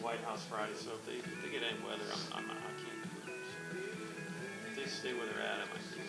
White House Friday, so if they get any weather, I can't do it. If they stay where they're at, I might do it.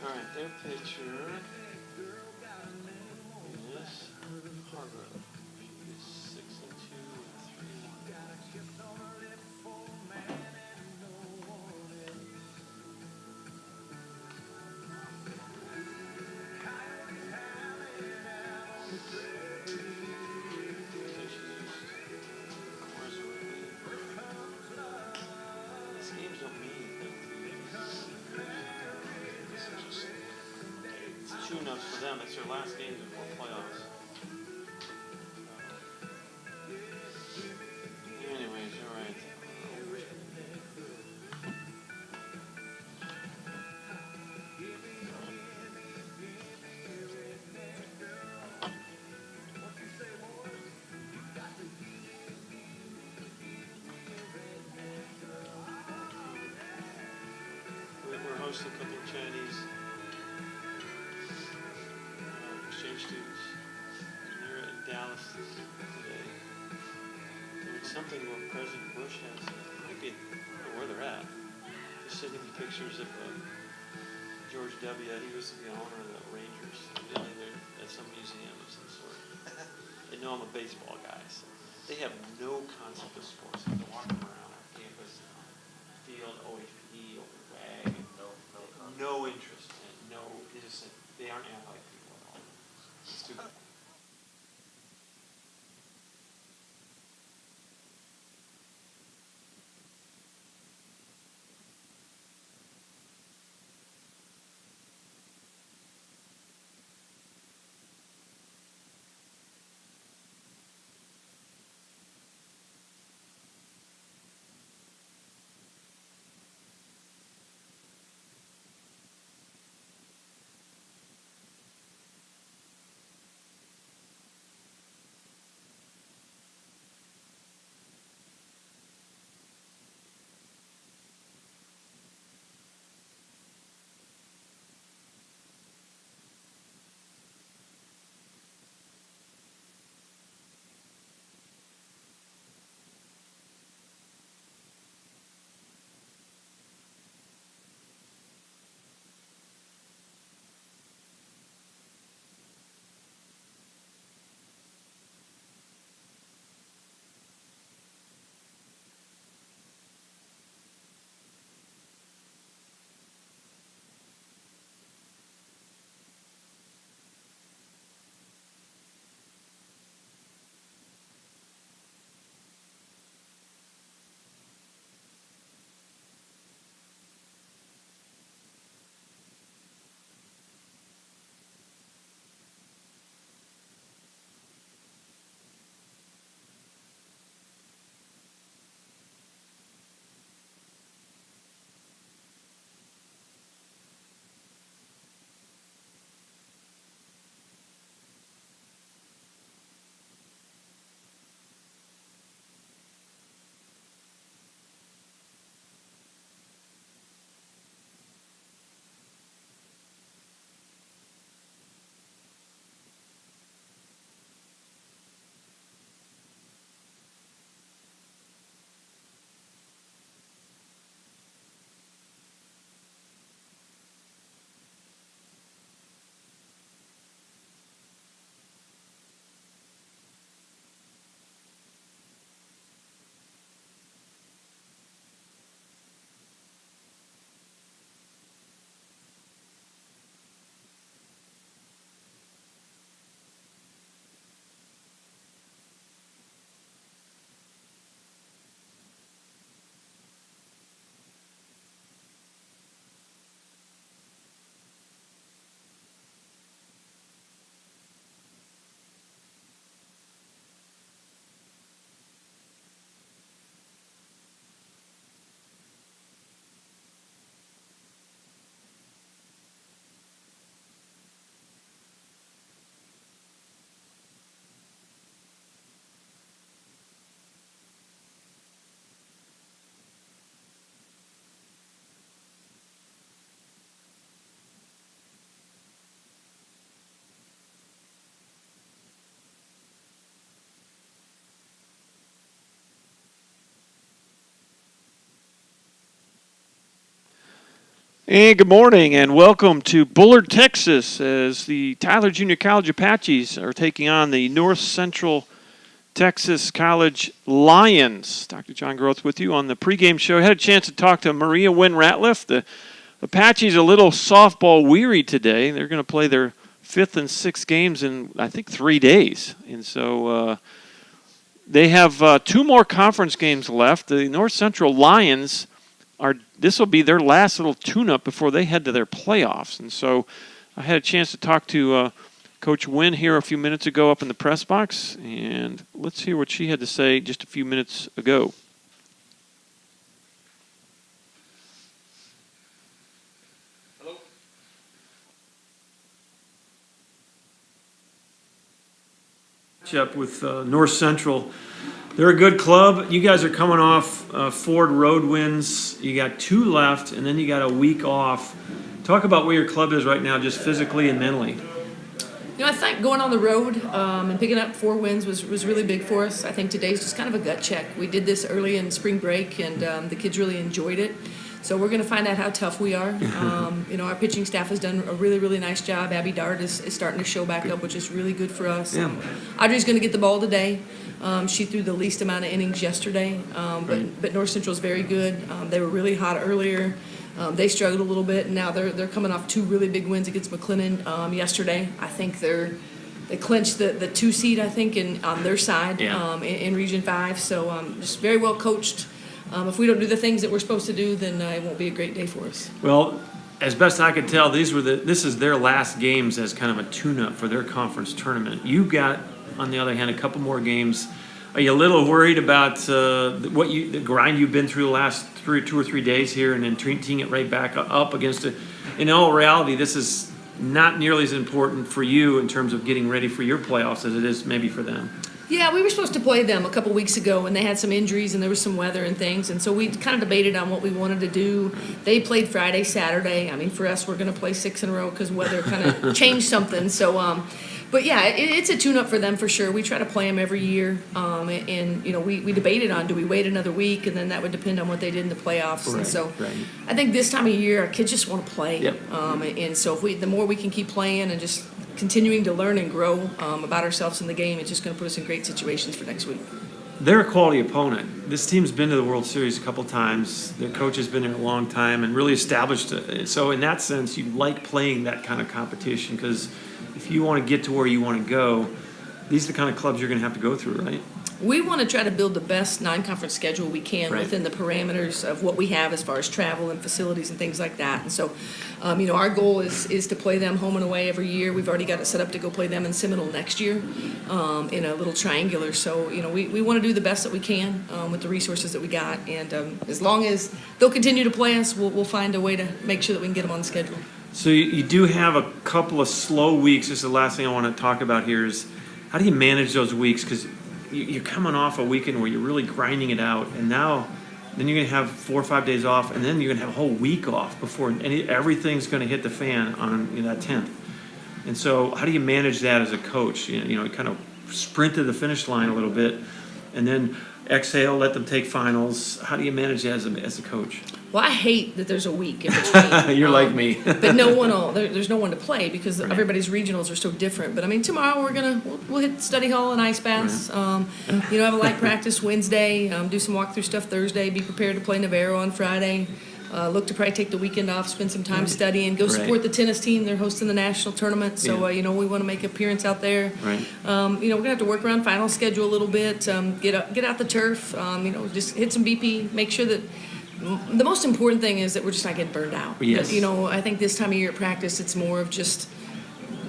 Alright, their pitcher is Hargrove. She is 6-2 and 3-1. These games don't mean anything to you. It's tune-ups for them. It's their last game before playoffs. Anyways, alright. We're hosting a couple of Chinese exchange students. They're in Dallas today. Doing something where President Bush has, might be where they're at. Just sending me pictures of George W. He was the owner of the Rangers. They're at some museum of some sort. They know I'm a baseball guy, so they have no concept of sports. They're walking around our campus, field, OHP, open WAG, no interest, and no innocent. They aren't athletic people at all. It's too bad. And good morning and welcome to Bullard, Texas, as the Tyler Junior College Apaches are taking on the North Central Texas College Lions. Dr. John Groth with you on the pregame show. I had a chance to talk to Maria Wynn Ratliff. The Apaches a little softball weary today. They're going to play their 5th and 6th games in, I think, 3 days. And so they have 2 more conference games left. The North Central Lions this will be their last little tune-up before they head to their playoffs. And so I had a chance to talk to Coach Wynn here a few minutes ago up in the press box, and let's hear what she had to say just a few minutes ago. Hello. Up with North Central. They're a good club. You guys are coming off Ford road wins. You got 2 left, and then you got a week off. Talk about where your club is right now, just physically and mentally. I think going on the road and picking up 4 wins was really big for us. I think today's just kind of a gut check. We did this early in spring break, and the kids really enjoyed it. So we're going to find out how tough we are. Our pitching staff has done a really, really nice job. Abby Dart is starting to show back up, which is really good for us. Yeah. Audrey's going to get the ball today. She threw the least amount of innings yesterday, but North Central's very good. They were really hot earlier. They struggled a little bit, and now they're coming off 2 really big wins against McLennan yesterday. I think they clinched the 2 seed, I think, on their side in Region 5. So just very well coached. If we don't do the things that we're supposed to do, then it won't be a great day for us. Well, as best I could tell, this is their last games as kind of a tune-up for their conference tournament. You got, on the other hand, a couple more games. Are you a little worried about the grind you've been through the last 2 or 3 days here, and then teeing it right back up against it? In all reality, this is not nearly as important for you in terms of getting ready for your playoffs as it is maybe for them. Yeah, we were supposed to play them a couple weeks ago, and they had some injuries, and there was some weather and things, and so we kind of debated on what we wanted to do. They played Saturday. I mean, for us, we're going to play 6 in a row because weather kind of changed something. So, but yeah, it's a tune-up for them for sure. We try to play them every year, and we debated on, do we wait another week, and then that would depend on what they did in the playoffs. Right, and so right. I think this time of year, our kids just want to play. Yep. And so the more we can keep playing and just continuing to learn and grow about ourselves in the game, it's just going to put us in great situations for next week. They're a quality opponent. This team's been to the World Series a couple times. The coach has been there a long time and really established it. So in that sense, you like playing that kind of competition, because if you want to get to where you want to go, these are the kind of clubs you're going to have to go through, right? We want to try to build the best non-conference schedule we can within the parameters of what we have as far as travel and facilities and things like that. And so, our goal is to play them home and away every year. We've already got it set up to go play them in Seminole next year in a little triangular. So, we want to do the best that we can with the resources that we got. And as long as they'll continue to play us, we'll find a way to make sure that we can get them on the schedule. So you do have a couple of slow weeks. This is the last thing I want to talk about here is how do you manage those weeks? Because you're coming off a weekend where you're really grinding it out, and then you're going to have 4 or 5 days off, and then you're going to have a whole week off before everything's going to hit the fan on that 10th. And so how do you manage that as a coach? You kind of sprint to the finish line a little bit, and then exhale, let them take finals. How do you manage that as a coach? Well, I hate that there's a week in between. You're like me. But there's no one to play because everybody's regionals are so different. But I mean, tomorrow we'll hit study hall and ice baths. Have a light practice Wednesday. Do some walkthrough stuff Thursday. Be prepared to play Navarro on Friday. Look to probably take the weekend off, spend some time studying. Go support the tennis team. They're hosting the national tournament, so we want to make an appearance out there. Right. We're gonna have to work around final schedule a little bit. Get out the turf. Just hit some BP. Make sure that. The most important thing is that we're just not getting burned out. Yes. I think this time of year at practice, it's more of just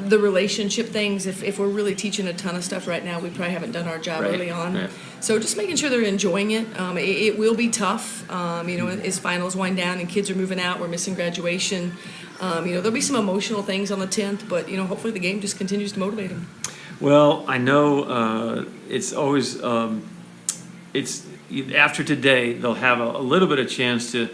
the relationship things. If we're really teaching a ton of stuff right now, we probably haven't done our job early on. Right. So just making sure they're enjoying it. It will be tough, as finals wind down and kids are moving out, we're missing graduation. There'll be some emotional things on the 10th, but, hopefully the game just continues to motivate them. Well, I know it's always after today, they'll have a little bit of chance to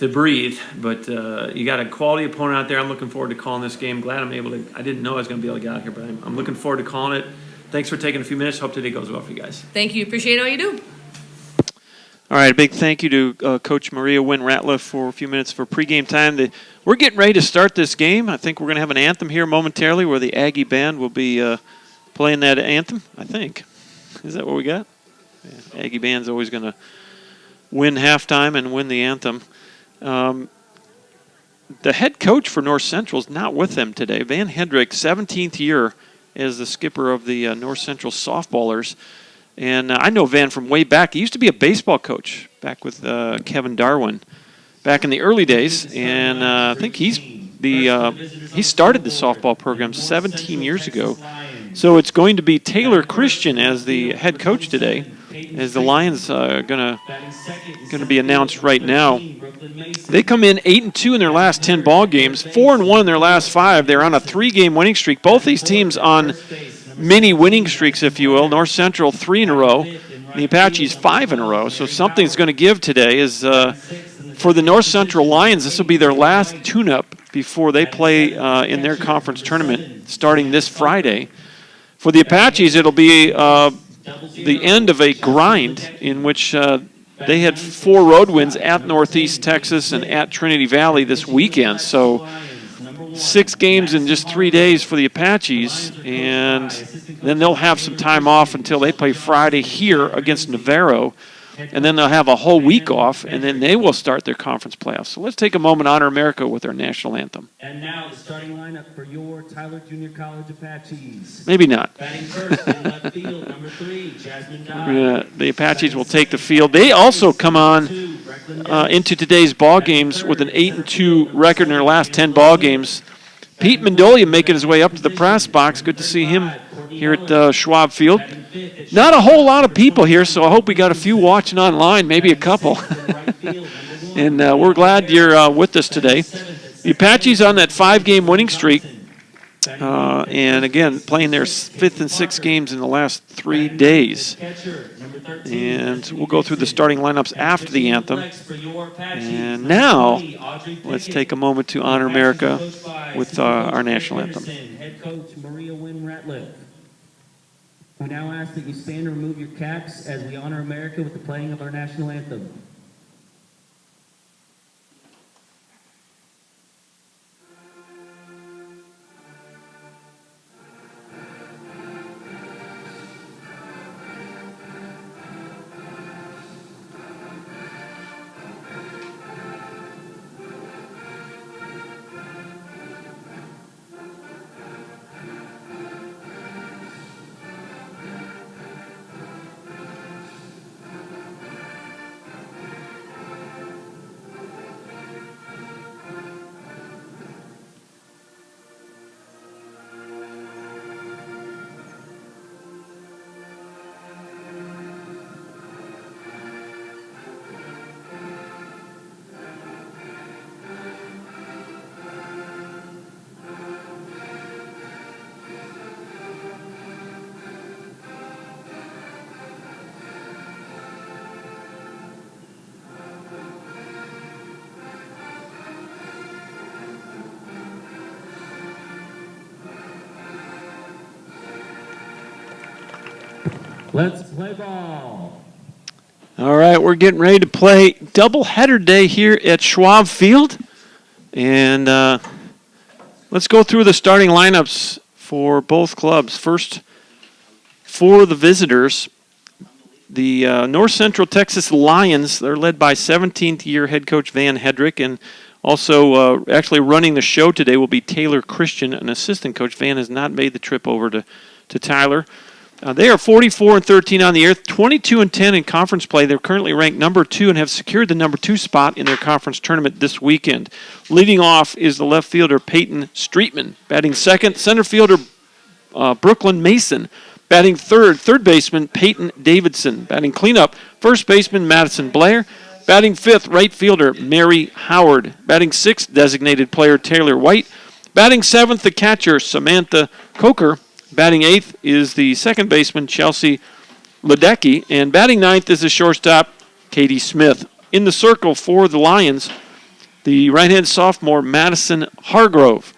breathe, but you got a quality opponent out there. I'm looking forward to calling this game. Glad I didn't know I was going to be able to get out here, but I'm looking forward to calling it. Thanks for taking a few minutes. Hope today goes well for you guys. Thank you. Appreciate all you do. All right, a big thank you to Coach Maria Wynn Ratliff for a few minutes for pregame time. We're getting ready to start this game. I think we're going to have an anthem here momentarily where the Aggie band will be playing that anthem, I think. Is that what we got? Yeah, Aggie band's always going to win halftime and win the anthem. The head coach for North Central is not with them today. Van Hendrick, 17th year as the skipper of the North Central softballers. And I know Van from way back. He used to be a baseball coach back with Kevin Darwin back in the early days. And I think he started the softball program 17 years ago. So it's going to be Taylor Christian as the head coach today, as the Lions going to be announced right now. They come in 8-2 in their last 10 ball games, 4-1 in their last 5. They're on a 3-game winning streak. Both these teams on mini winning streaks, if you will. North Central 3 in a row, the Apaches 5 in a row. So something's going to give today. Is for the North Central Lions, this will be their last tune-up before they play in their conference tournament starting this Friday. For the Apaches, it'll be the end of a grind in which they had 4 road wins at Northeast Texas and at Trinity Valley this weekend. So 6 games in just 3 days for the Apaches, and then they'll have some time off until they play Friday here against Navarro, and then they'll have a whole week off, and then they will start their conference playoffs. So let's take a moment to honor America with our national anthem. And now the starting lineup for your Tyler Junior College Apaches. Maybe not. Batting first in left field, number 3, Jasmine Dodd. The Apaches will take the field. They also come on into today's ball games with an 8-2 record in their last 10 ball games. Pete Mendolia making his way up to the press box. Good to see him here at Schwab Field. Not a whole lot of people here, so I hope we got a few watching online, maybe a couple. And we're glad you're with us today. The Apaches on that 5-game winning streak. And again, playing their 5th and 6th games in the last 3 days. And we'll go through the starting lineups after the anthem. And now, let's take a moment to honor America with our national anthem. Head coach Maria Wynn Ratliff. We now ask that you stand and remove your caps as we honor America with the playing of our national anthem. Let's play ball. All right, we're getting ready to play doubleheader day here at Schwab Field. And let's go through the starting lineups for both clubs. First, for the visitors, the North Central Texas Lions, they're led by 17th-year head coach Van Hedrick, and also actually running the show today will be Taylor Christian, an assistant coach. Van has not made the trip over to Tyler. They are 44-13 on the year, 22-10 in conference play. They're currently ranked number 2 and have secured the number 2 spot in their conference tournament this weekend. Leading off is the left fielder Peyton Streetman. Batting second, center fielder Brooklyn Mason. Batting third baseman Peyton Davidson. Batting cleanup, first baseman Madison Blair. Batting fifth, right fielder Mary Howard. Batting sixth, designated player Taylor White. Batting seventh, the catcher Samantha Coker. Batting eighth is the second baseman Chelsea Ledecky. And batting ninth is the shortstop Katie Smith. In the circle for the Lions, the right-hand sophomore Madison Hargrove.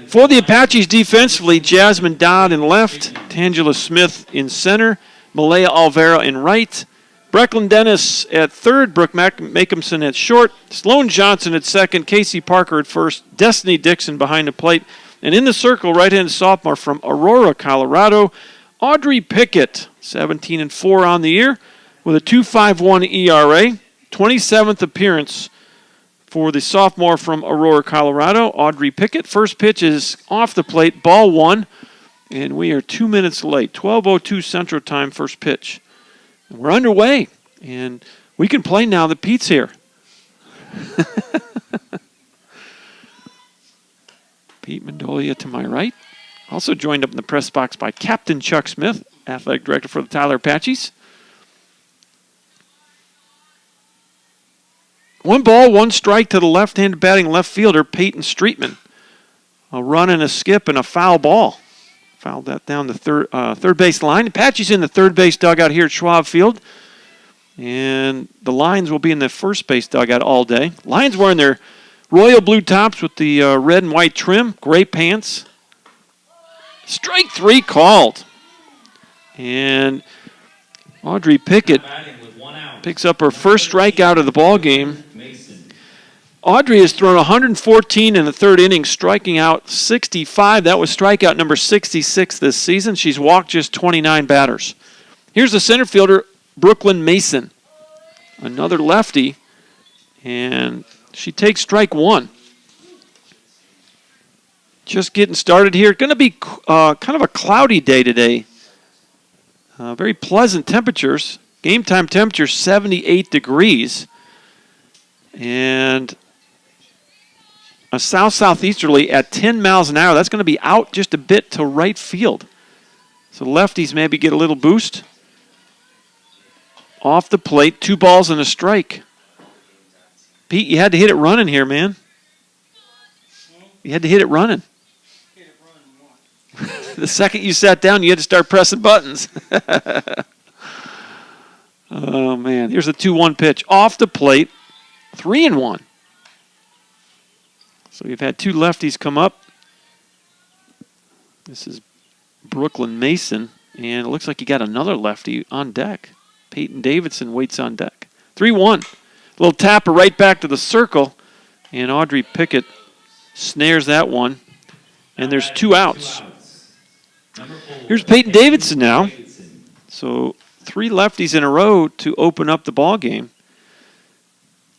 For the Apaches defensively, Jasmine Dodd in left, Tangela Smith in center, Malaya Alvera in right, Brecklin Dennis at third, Brooke Makeumson at short, Sloan Johnson at second, Casey Parker at first, Destiny Dixon behind the plate, and in the circle, right-hand sophomore from Aurora, Colorado, Audrey Pickett, 17-4 on the year, with a 2.51 ERA, 27th appearance for the sophomore from Aurora, Colorado, Audrey Pickett. First pitch is off the plate, ball one, and we are 2 minutes late, 12:02 Central Time, first pitch. We're underway, and we can play now that Pete's here. Pete Mendolia to my right. Also joined up in the press box by Captain Chuck Smith, athletic director for the Tyler Apaches. 1 ball, 1 strike to the left-handed batting left fielder, Peyton Streetman. A run and a skip and a foul ball. Fouled that down the third base line. Apache's in the third base dugout here at Schwab Field. And the Lions will be in the first base dugout all day. Lions wearing their royal blue tops with the red and white trim. Great pants. Strike 3 called. And Audrey Pickett picks up her first strikeout of the ball game. Audrey has thrown 114 in the third inning, striking out 65. That was strikeout number 66 this season. She's walked just 29 batters. Here's the center fielder, Brooklyn Mason. Another lefty, and she takes strike 1. Just getting started here. Going to be kind of a cloudy day today. Very pleasant temperatures. Game time temperature 78 degrees. And a south-southeasterly at 10 miles an hour. That's going to be out just a bit to right field. So lefties maybe get a little boost. Off the plate, 2 balls and a strike. Pete, you had to hit it running here, man. You had to hit it running. The second you sat down, you had to start pressing buttons. Oh, man. Here's the 2-1 pitch. Off the plate, 3-1. So we've had 2 lefties come up. This is Brooklyn Mason, and it looks like you got another lefty on deck. Peyton Davidson waits on deck. 3-1. Little tapper right back to the circle, and Audrey Pickett snares that one, and there's 2 outs. Here's Peyton Davidson now. So 3 lefties in a row to open up the ball game.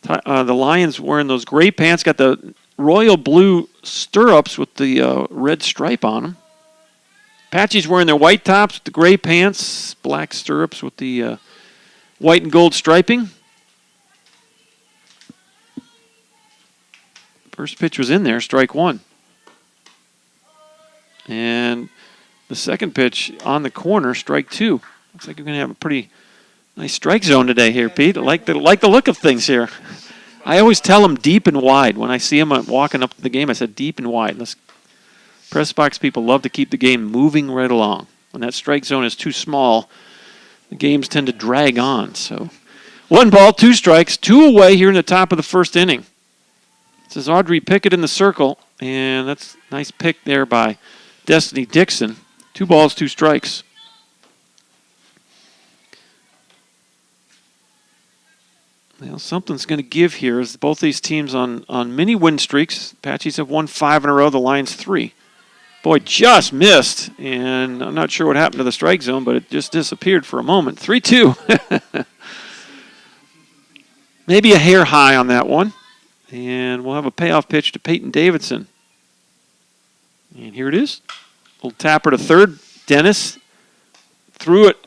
The Lions wearing those gray pants, got the royal blue stirrups with the red stripe on them. Apache's wearing their white tops with the gray pants, black stirrups with the white and gold striping. First pitch was in there, strike 1. And the second pitch on the corner, strike 2. Looks like we're going to have a pretty nice strike zone today here, Pete. I like the look of things here. I always tell them deep and wide. When I see them walking up to the game, I said deep and wide. Press box people love to keep the game moving right along. When that strike zone is too small, the games tend to drag on. So 1 ball, 2 strikes, 2 away here in the top of the first inning. This is Audrey Pickett in the circle, and that's a nice pick there by Destiny Dixon. 2 balls, 2 strikes. Well, something's going to give here as both these teams on mini win streaks. Apaches have won 5 in a row, the Lions 3. Boy, just missed, and I'm not sure what happened to the strike zone, but it just disappeared for a moment. 3-2. Maybe a hair high on that one. And we'll have a payoff pitch to Peyton Davidson. And here it is. Little tapper to third. Dennis threw it.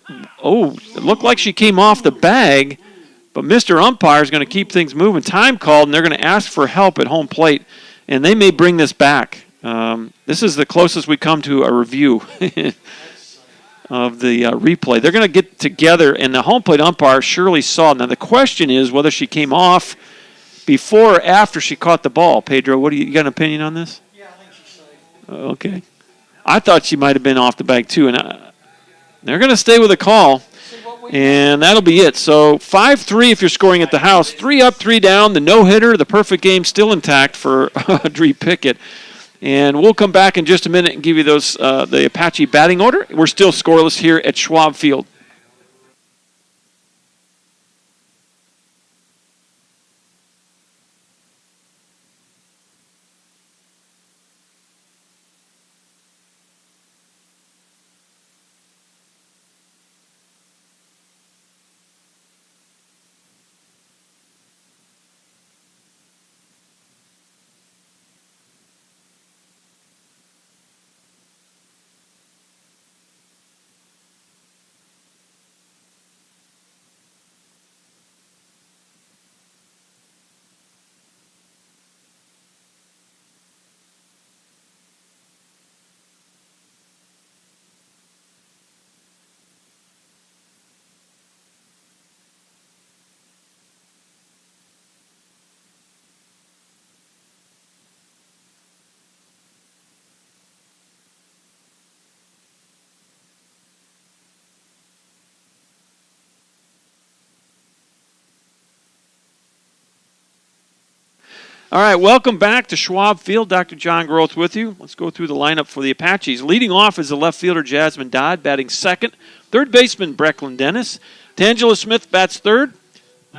Oh, it looked like she came off the bag. But Mr. Umpire is going to keep things moving. Time called, and they're going to ask for help at home plate. And they may bring this back. This is the closest we come to a review of the replay. They're going to get together, and the home plate umpire surely saw. Now, the question is whether she came off before or after she caught the ball. Pedro, what do you got an opinion on this? Yeah, I think she's safe. Okay. I thought she might have been off the bag, too. And they're going to stay with a call. And that'll be it. So 5-3 if you're scoring at the house. 3 up, 3 down. The no-hitter, the perfect game still intact for Audrey Pickett. And we'll come back in just a minute and give you those the Apache batting order. We're still scoreless here at Schwab Field. All right, welcome back to Schwab Field. Dr. John Groth with you. Let's go through the lineup for the Apaches. Leading off is the left fielder, Jasmine Dodd, batting second. Third baseman, Brecklin Dennis. Tangela Smith bats third.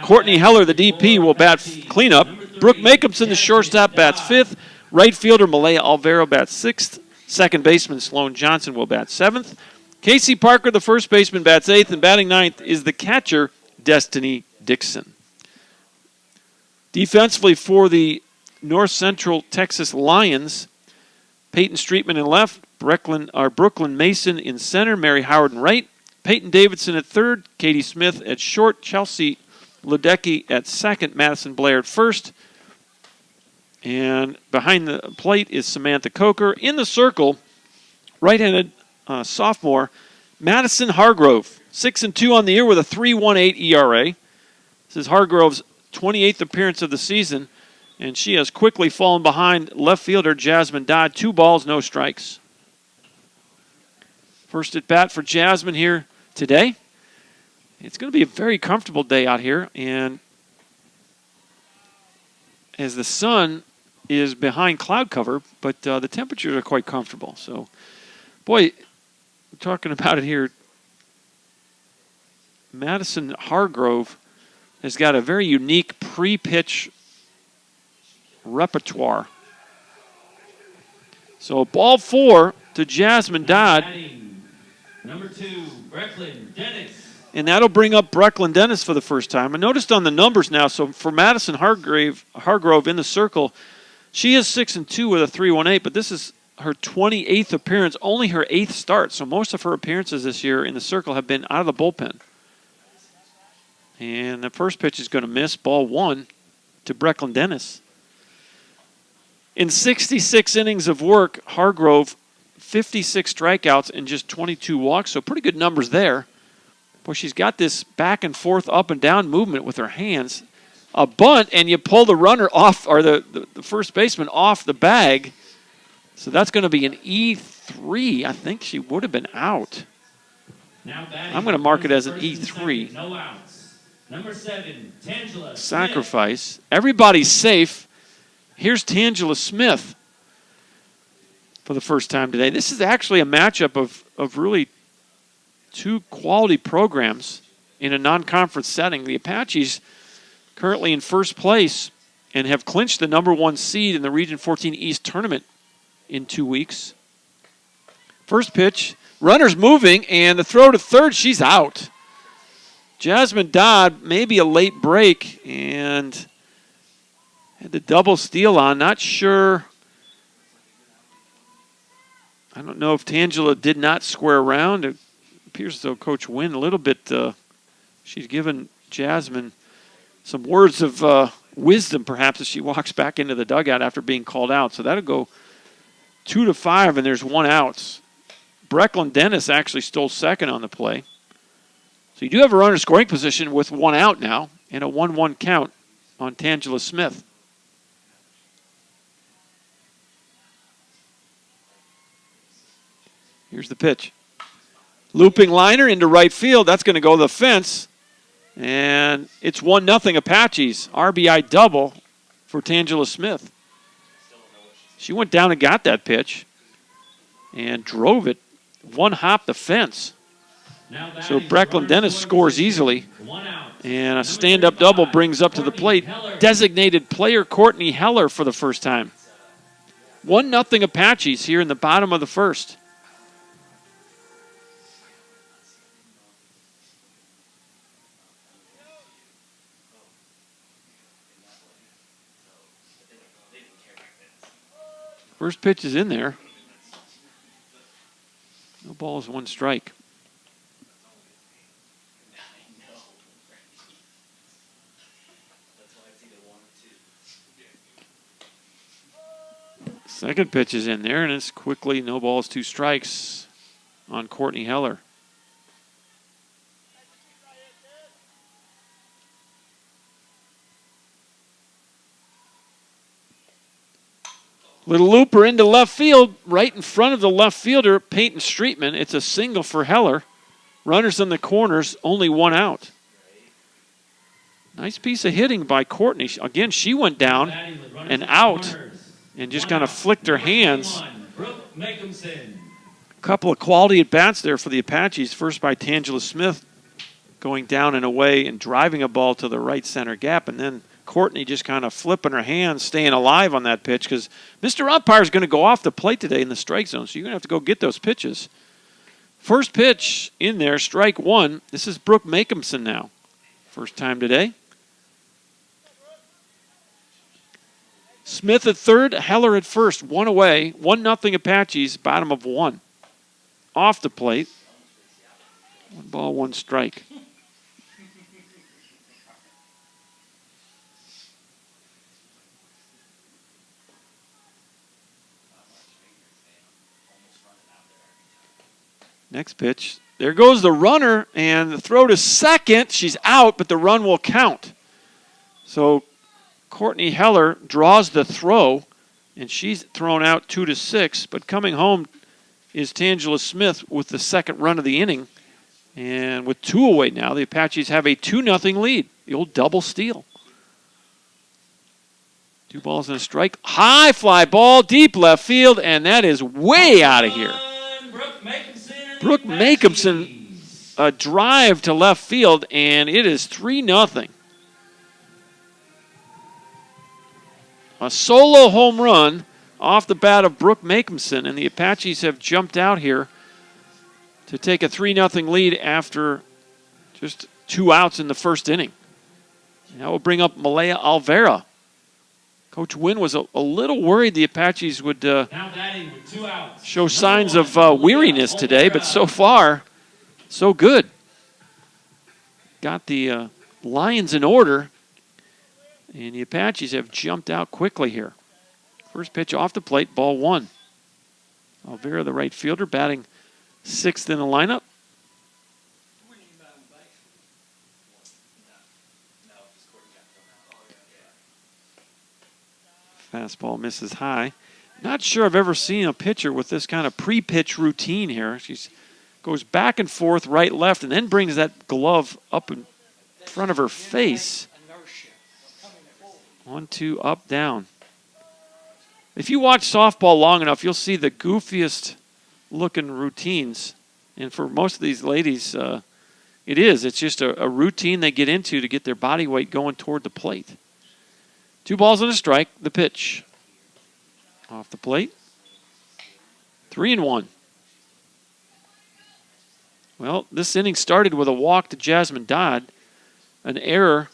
Courtney Heller, the DP, will bat cleanup. Brooke Makupson, the shortstop, bats fifth. Right fielder, Malaya Alvaro, bats sixth. Second baseman, Sloan Johnson, will bat seventh. Casey Parker, the first baseman, bats eighth. And batting ninth is the catcher, Destiny Dixon. Defensively for the North Central Texas Lions, Peyton Streetman in left, Brooklyn Mason in center, Mary Howard in right, Peyton Davidson at third, Katie Smith at short, Chelsea Ledecky at second, Madison Blair at first. And behind the plate is Samantha Coker. In the circle, right-handed sophomore, Madison Hargrove, 6-2 on the year with a 3.18 ERA. This is Hargrove's 28th appearance of the season, and she has quickly fallen behind left fielder Jasmine Dodd. 2 balls, no strikes. First at bat for Jasmine here today. It's going to be a very comfortable day out here, and as the sun is behind cloud cover, but the temperatures are quite comfortable. So, boy, we're talking about it here. Madison Hargrove has got a very unique pre-pitch repertoire. So ball 4 to Jasmine Dodd. Number 2, Brecklin Dennis. And that'll bring up Brecklin Dennis for the first time. I noticed on the numbers now, so for Madison Hargrove in the circle, she is 6-2 with a 3.18, but this is her 28th appearance, only her 8th start. So most of her appearances this year in the circle have been out of the bullpen. And the first pitch is going to miss, ball 1 to Brecklin Dennis. In 66 innings of work, Hargrove, 56 strikeouts and just 22 walks, so pretty good numbers there. Boy, she's got this back and forth, up and down movement with her hands. A bunt, and you pull the runner off, or the first baseman off the bag. So that's going to be an E3. I think she would have been out. I'm going to mark it as an E3. No outs. Number 7, Tangela Sacrifice. Smith. Everybody's safe. Here's Tangela Smith for the first time today. This is actually a matchup of really 2 quality programs in a non-conference setting. The Apaches currently in first place and have clinched the number 1 seed in the Region 14 East tournament in 2 weeks. First pitch, runner's moving, and the throw to third, she's out. Jasmine Dodd, maybe a late break, and had the double steal on. Not sure. I don't know if Tangela did not square around. It appears as though Coach Wynn a little bit, she's given Jasmine some words of wisdom perhaps as she walks back into the dugout after being called out. So that'll go 2-5, and there's 1 out. Brecklin Dennis actually stole second on the play. So you do have a runner scoring position with 1 out now and a 1-1 count on Tangela Smith. Here's the pitch. Looping liner into right field. That's going to go to the fence. And it's 1-0 Apaches. RBI double for Tangela Smith. She went down and got that pitch and drove it 1 hop the fence. So Brecklin Dennis scores easily. And a stand-up double brings up to the plate designated player Courtney Heller for the first time. 1-0 Apaches here in the bottom of the first. First pitch is in there. No balls, 1 strike. Second pitch is in there, and it's quickly no balls, 2 strikes on Courtney Heller. Little looper into left field, right in front of the left fielder, Peyton Streetman. It's a single for Heller. Runners in the corners, only 1 out. Nice piece of hitting by Courtney. Again, she went down and out and just kind of flicked her hands. A couple of quality at-bats there for the Apaches. First by Tangela Smith, going down and away and driving a ball to the right center gap. And then Courtney just kind of flipping her hands, staying alive on that pitch because Mr. Umpire is going to go off the plate today in the strike zone, so you're going to have to go get those pitches. First pitch in there, strike one. This is Brooke Makeumson now. First time today. Smith at third, Heller at first. One away. 1-0 Apaches, bottom of one. Off the plate. 1 ball, 1 strike. Next pitch. There goes the runner, and the throw to second. She's out, but the run will count. So Courtney Heller draws the throw, and she's thrown out 2-6. But coming home is Tangela Smith with the second run of the inning. And with 2 away now, the Apaches have a 2-0 lead. The old double steal. 2 balls and a strike. High fly ball, deep left field, and that is way out of here. Brooke Makeumson, a drive to left field, and it is 3-0. A solo home run off the bat of Brooke Makeumson, and the Apaches have jumped out here to take a 3-0 lead after just 2 outs in the first inning. And that will bring up Malaya Alvera. Coach Wynn was a little worried the Apaches would show signs of weariness today, but so far, so good. Got the Lions in order, and the Apaches have jumped out quickly here. First pitch off the plate, ball 1. Alvera, the right fielder, batting 6th in the lineup. Fastball misses high. Not sure I've ever seen a pitcher with this kind of pre-pitch routine here. She goes back and forth, right, left, and then brings that glove up in front of her face. 1-2, up, down. If you watch softball long enough, you'll see the goofiest looking routines. And for most of these ladies, it is. It's just a routine they get into to get their body weight going toward the plate. 2 balls and a strike. The pitch. Off the plate. 3-1. Well, this inning started with a walk to Jasmine Dodd, an error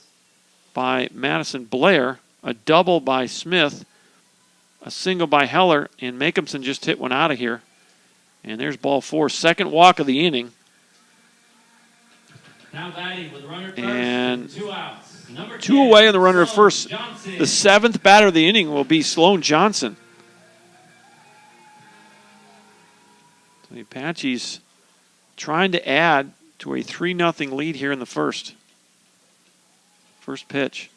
by Madison Blair, a double by Smith, a single by Heller, and Makeumson just hit one out of here. And there's ball 4. Second walk of the inning. Now batting with runner first and 2 outs. Number 2 10, away on the runner at Sloan first. Johnson. The 7th batter of the inning will be Sloan Johnson. So the Apaches trying to add to a 3-0 lead here in the first. First pitch.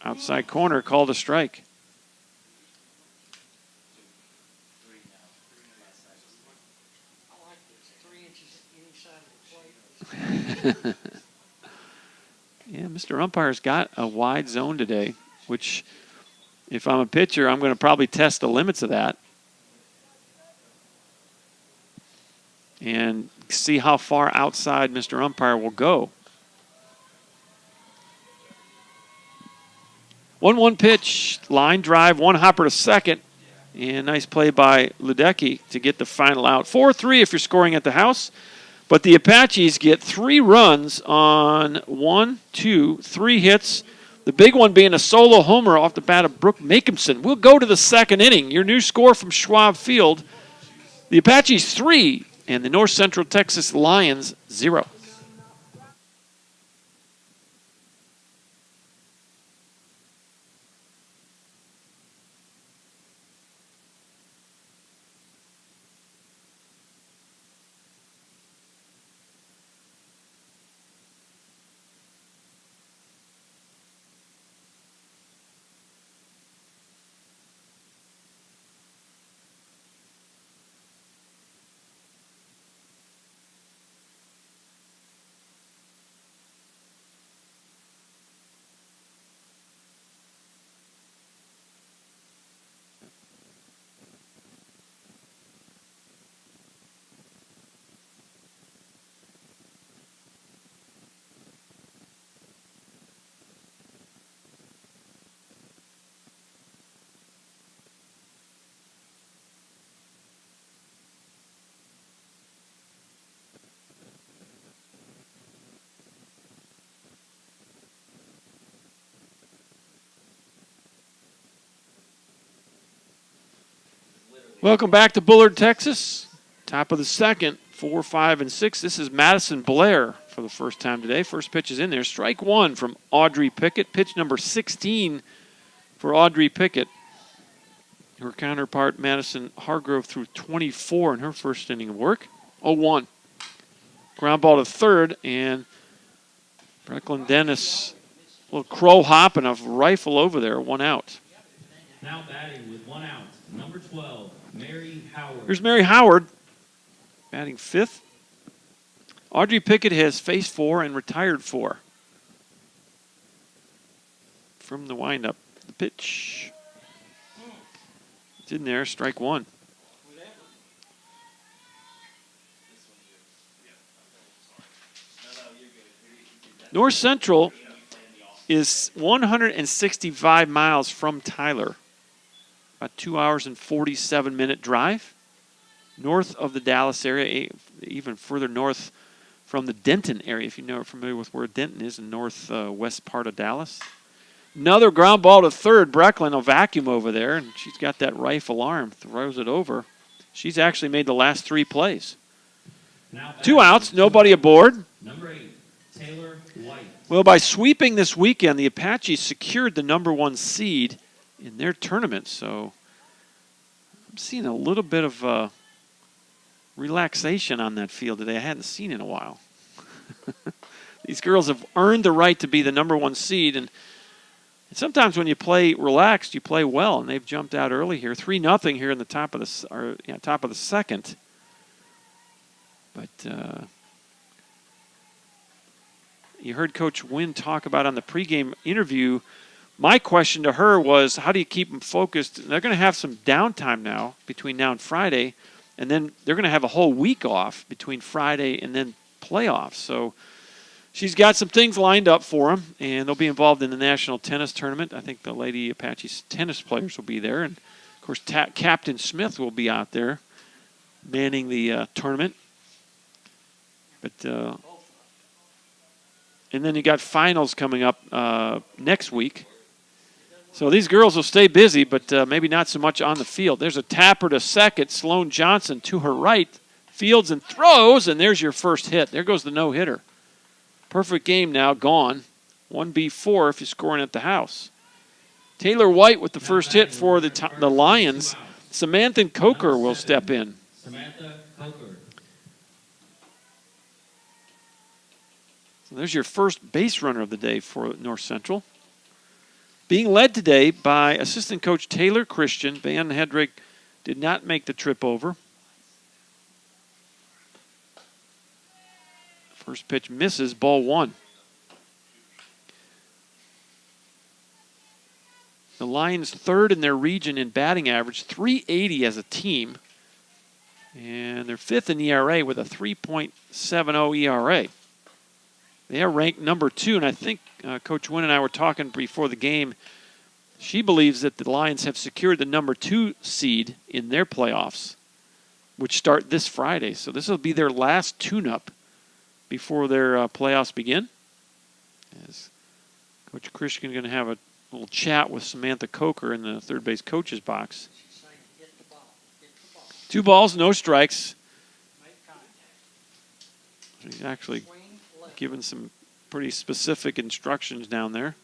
Outside corner, called a strike. Yeah, Mr. Umpire's got a wide zone today, which if I'm a pitcher, I'm going to probably test the limits of that and see how far outside Mr. Umpire will go. 1-1 pitch, line drive, 1 hopper to second, and nice play by Ludecky to get the final out. 4-3 if you're scoring at the house. But the Apaches get 3 runs on 3 hits. The big one being a solo homer off the bat of Brooke Makeumson. We'll go to the second inning. Your new score from Schwab Field. The Apaches 3 and the North Central Texas Lions 0. Welcome back to Bullard, Texas. Top of the second, 4, 5, and 6. This is Madison Blair for the first time today. First pitch is in there. Strike one from Audrey Pickett. Pitch number 16 for Audrey Pickett. Her counterpart, Madison Hargrove, threw 24 in her first inning of work. 0-1. Ground ball to third, and Brecklin Dennis, a little crow hop and a rifle over there, 1 out. Now batting with 1 out, number 12, Mary Howard. Here's Mary Howard, batting 5th. Audrey Pickett has faced 4 and retired 4. From the windup, the pitch. It's in there, strike one. North Central is 165 miles from Tyler. About 2 hours and 47-minute drive. North of the Dallas area, even further north from the Denton area, if you're familiar with where Denton is, in northwest part of Dallas. Another ground ball to third. Brecklin, a vacuum over there, and she's got that rifle arm, throws it over. She's actually made the last 3 plays. 2 outs, nobody aboard. Number 8, Taylor White. Well, by sweeping this weekend, the Apaches secured the number 1 seed in their tournament, so I'm seeing a little bit of relaxation on that field today I hadn't seen in a while. These girls have earned the right to be the number 1 seed, and sometimes when you play relaxed, you play well, and they've jumped out early here. 3-0 here in the top of the second. But you heard Coach Wynn talk about on the pregame interview. My question to her was, how do you keep them focused? They're going to have some downtime now between now and Friday, and then they're going to have a whole week off between Friday and then playoffs. So she's got some things lined up for them, and they'll be involved in the national tennis tournament. I think the Lady Apache tennis players will be there. And, of course, Captain Smith will be out there manning the tournament. But and then you got finals coming up next week. So these girls will stay busy, but maybe not so much on the field. There's a tapper to second. Sloan Johnson to her right. Fields and throws, and there's your first hit. There goes the no-hitter. Perfect game now, gone. 1B4 if you're scoring at the house. Taylor White with the first hit for the Lions. Samantha Coker will step in. Samantha Coker. So there's your first base runner of the day for North Central. Being led today by assistant coach Taylor Christian. Van Hedrick did not make the trip over. First pitch misses, ball 1. The Lions third in their region in batting average, 380 as a team. And they're 5th in ERA with a 3.70 ERA. They are ranked number 2, and I think Coach Wynn and I were talking before the game. She believes that the Lions have secured the number 2 seed in their playoffs, which start this Friday. So this will be their last tune-up before their playoffs begin. As Coach Christian is going to have a little chat with Samantha Coker in the third base coach's box. 2 balls, no strikes. He's actually given some pretty specific instructions down there.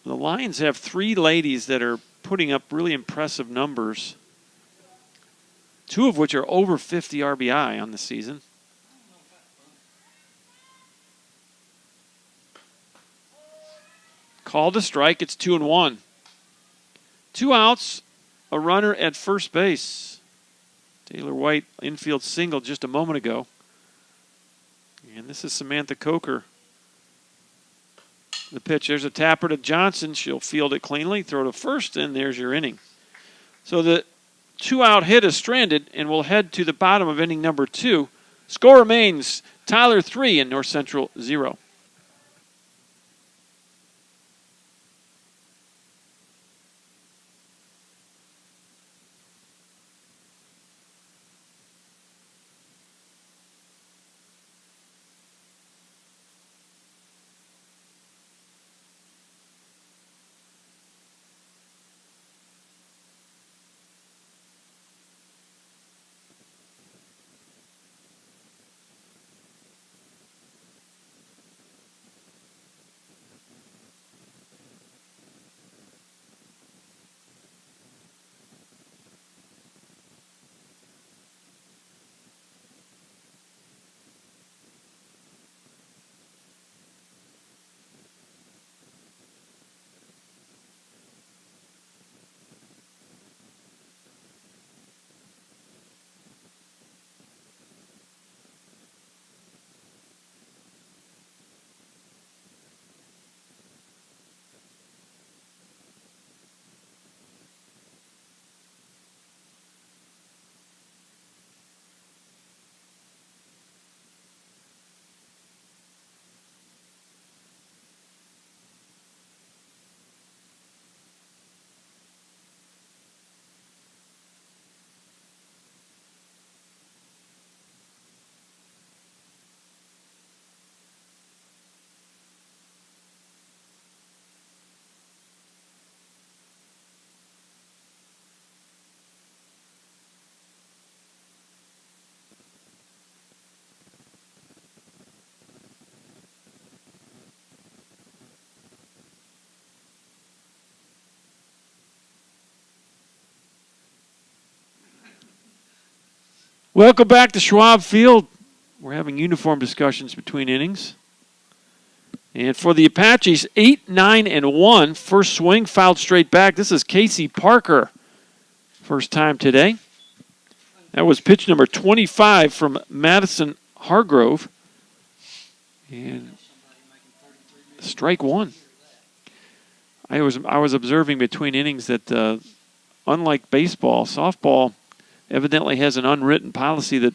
The Lions have 3 ladies that are putting up really impressive numbers, 2 of which are over 50 RBI on the season. Called a strike. It's 2-1. 2 outs, a runner at first base. Taylor White infield single just a moment ago. And this is Samantha Coker. The pitch, there's a tapper to Johnson. She'll field it cleanly, throw to first, and there's your inning. So the 2-out hit is stranded, and we'll head to the bottom of inning number 2. Score remains Tyler 3 and North Central 0. Welcome back to Schwab Field. We're having uniform discussions between innings. And for the Apaches, 8, 9, and 1. First swing, fouled straight back. This is Casey Parker. First time today. That was pitch number 25 from Madison Hargrove. And strike one. I was observing between innings that unlike baseball, softball evidently has an unwritten policy that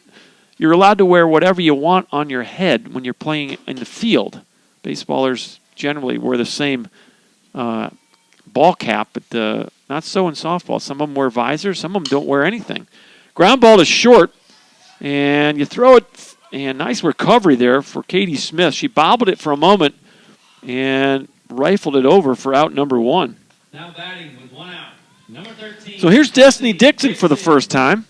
you're allowed to wear whatever you want on your head when you're playing in the field. Baseballers generally wear the same ball cap, but not so in softball. Some of them wear visors. Some of them don't wear anything. Ground ball is short, and you throw it, and nice recovery there for Katie Smith. She bobbled it for a moment and rifled it over for out number 1. Now batting with 1 out. Number 13. So here's Destiny Dixon for the first time.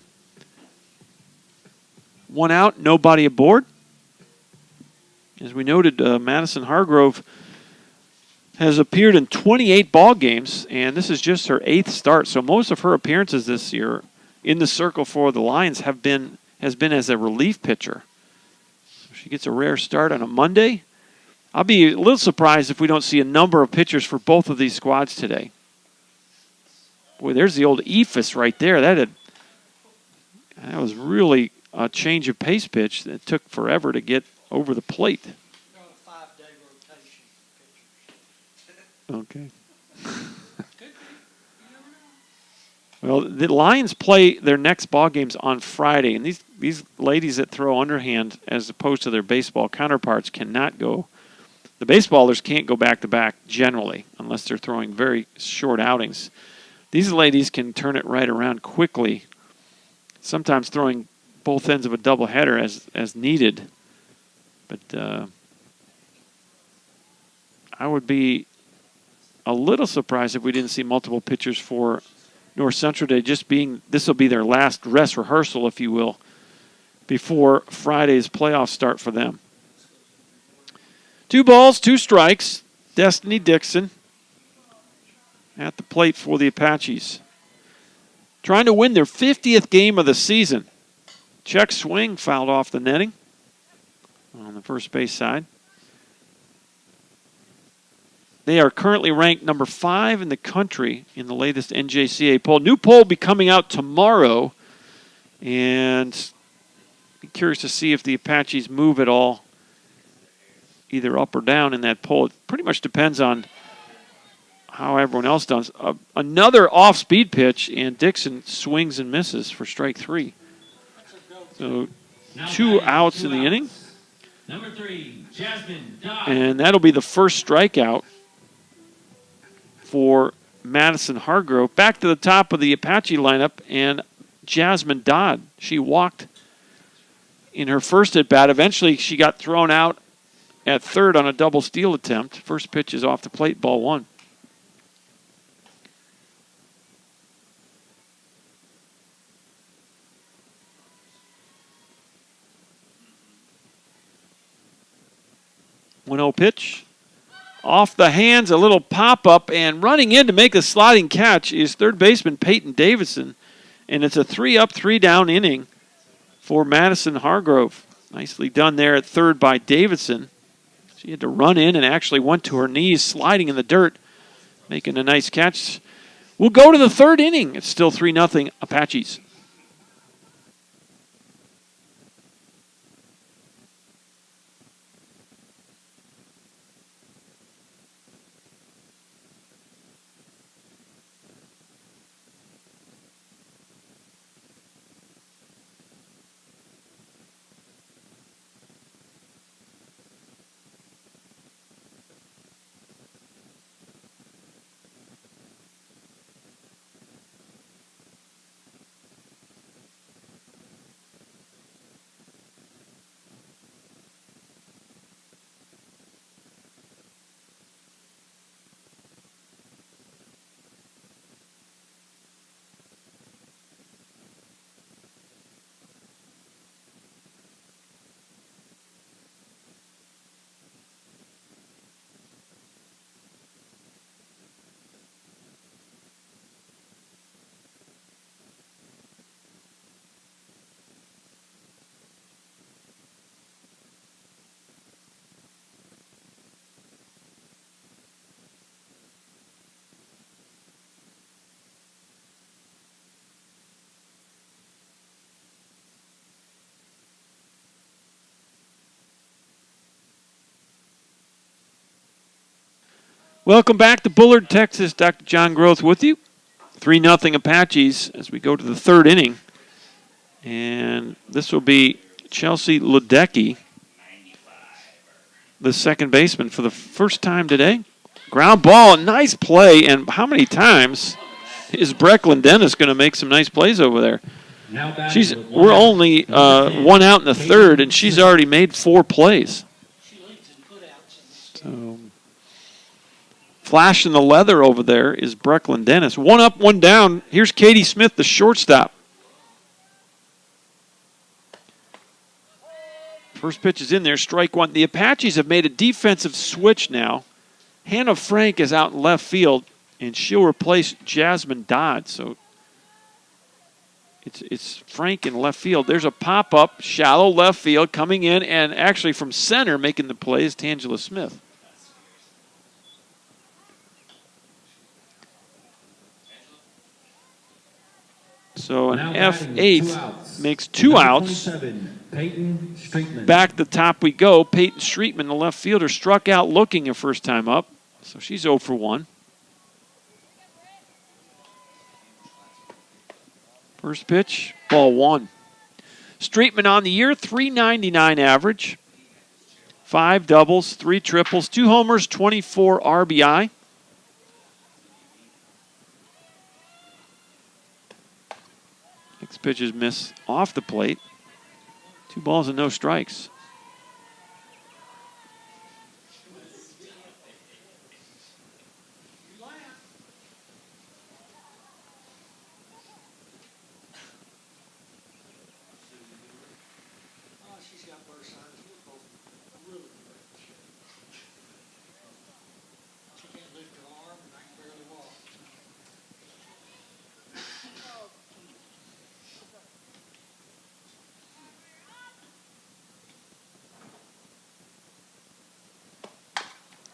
1 out, nobody aboard. As we noted, Madison Hargrove has appeared in 28 ball games, and this is just her 8th start. So most of her appearances this year in the circle for the Lions has been as a relief pitcher. So she gets a rare start on a Monday. I'll be a little surprised if we don't see a number of pitchers for both of these squads today. Boy, there's the old ephus right there. That was really a change of pace pitch that took forever to get over the plate. Got a 5-day rotation. Okay. Well, the Lions play their next ball games on Friday, and these ladies that throw underhand as opposed to their baseball counterparts cannot go. The baseballers can't go back-to-back generally unless they're throwing very short outings. These ladies can turn it right around quickly, sometimes throwing both ends of a doubleheader as needed. But I would be a little surprised if we didn't see multiple pitchers for North Central Day, this will be their last dress rehearsal, if you will, before Friday's playoffs start for them. 2 balls, 2 strikes. Destiny Dixon at the plate for the Apaches. Trying to win their 50th game of the season. Check swing, fouled off the netting on the first base side. They are currently ranked number 5 in the country in the latest NJCA poll. New poll will be coming out tomorrow, and be curious to see if the Apaches move at all, either up or down in that poll. It pretty much depends on how everyone else does. Another off-speed pitch, and Dixon swings and misses for strike 3. So 2 outs in the inning. Number 3, Jasmine Dodd. And that'll be the first strikeout for Madison Hargrove. Back to the top of the Apache lineup, and Jasmine Dodd. She walked in her first at-bat. Eventually, she got thrown out at third on a double steal attempt. First pitch is off the plate, ball 1. One-0 pitch. Off the hands, a little pop-up, and running in to make a sliding catch is third baseman Peyton Davidson. And it's a 3-up, 3-down inning for Madison Hargrove. Nicely done there at third by Davidson. She had to run in and actually went to her knees, sliding in the dirt, making a nice catch. We'll go to the third inning. It's still 3-0 Apaches. Welcome back to Bullard, Texas. Dr. John Groth with you. 3-0 Apaches as we go to the third inning. And this will be Chelsea Ledecky, the second baseman, for the first time today. Ground ball, nice play. And how many times is Brecklin Dennis going to make some nice plays over there? We're only one out in the third, and she's already made 4 plays. So, flashing the leather over there is Brecklin Dennis. 1 up, 1 down. Here's Katie Smith, the shortstop. First pitch is in there, strike 1. The Apaches have made a defensive switch now. Hannah Frank is out in left field, and she'll replace Jasmine Dodd. So it's Frank in left field. There's a pop-up, shallow left field coming in, and actually from center making the play is Tangela Smith. So an F8 makes 2 outs. Back to the top we go. Peyton Streetman, the left fielder, struck out looking her first time up. So she's 0 for 1. First pitch, ball 1. Streetman on the year, .399 average. 5 doubles, 3 triples, 2 homers, 24 RBI. Next pitch is miss off the plate. 2 balls and no strikes.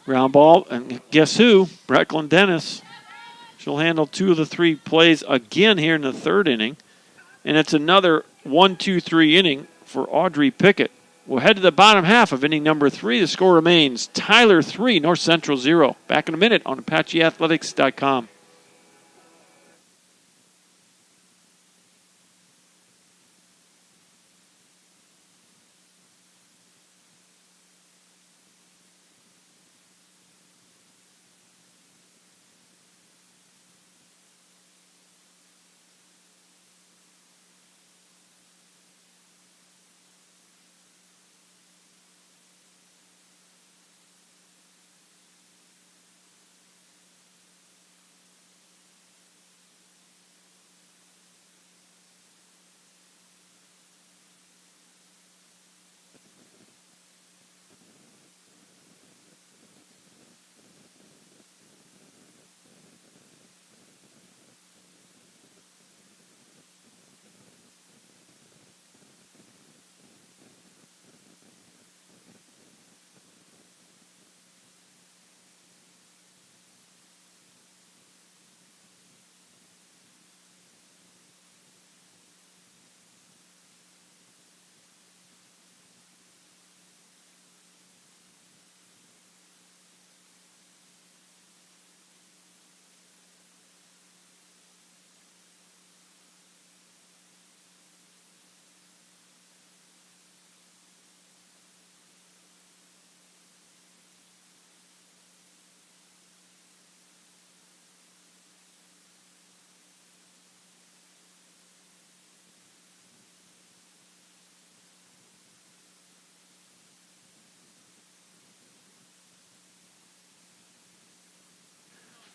Ground ball, and guess who? Brecklin Dennis. She'll handle 2 of the 3 plays again here in the third inning. And it's another 1-2-3 inning for Audrey Pickett. We'll head to the bottom half of inning number 3. The score remains Tyler 3, North Central 0. Back in a minute on ApacheAthletics.com.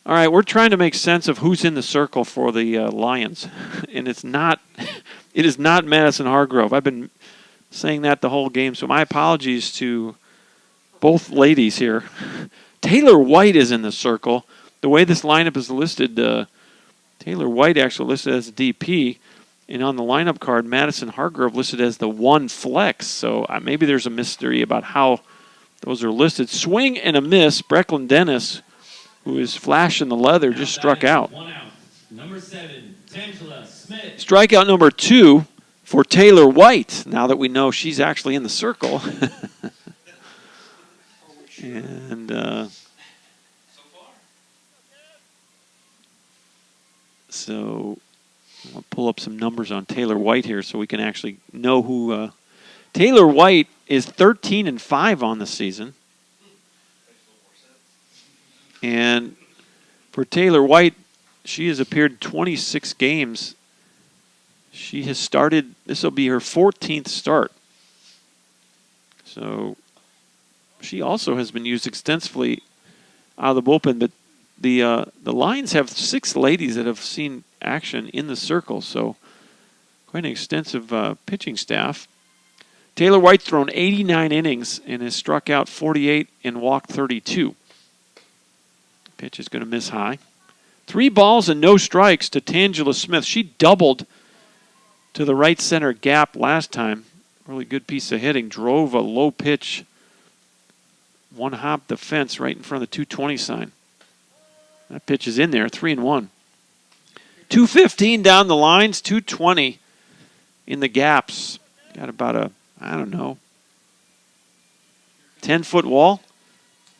All right, we're trying to make sense of who's in the circle for the Lions, and it is not Madison Hargrove. I've been saying that the whole game, so my apologies to both ladies here. Taylor White is in the circle. The way this lineup is listed, Taylor White actually listed as a DP, and on the lineup card, Madison Hargrove listed as the 1 flex. So maybe there's a mystery about how those are listed. Swing and a miss. Brecklin Dennis, who is flashing the leather, just struck out. 1 out. Number 7, Tangela Smith. Strikeout number 2 for Taylor White, now that we know she's actually in the circle. And So I'll pull up some numbers on Taylor White here so we can actually know who. Taylor White is 13-5 on the season. And for Taylor White, she has appeared in 26 games. She has started, this will be her 14th start. So she also has been used extensively out of the bullpen, but the Lions have 6 ladies that have seen action in the circle, so quite an extensive pitching staff. Taylor White's thrown 89 innings and has struck out 48 and walked 32. Pitch is going to miss high. 3 balls and no strikes to Tangela Smith. She doubled to the right center gap last time. Really good piece of hitting. Drove a low pitch. One hop the fence right in front of the 220 sign. That pitch is in there, 3-1. 215 down the lines, 220 in the gaps. Got about a, I don't know, 10-foot wall.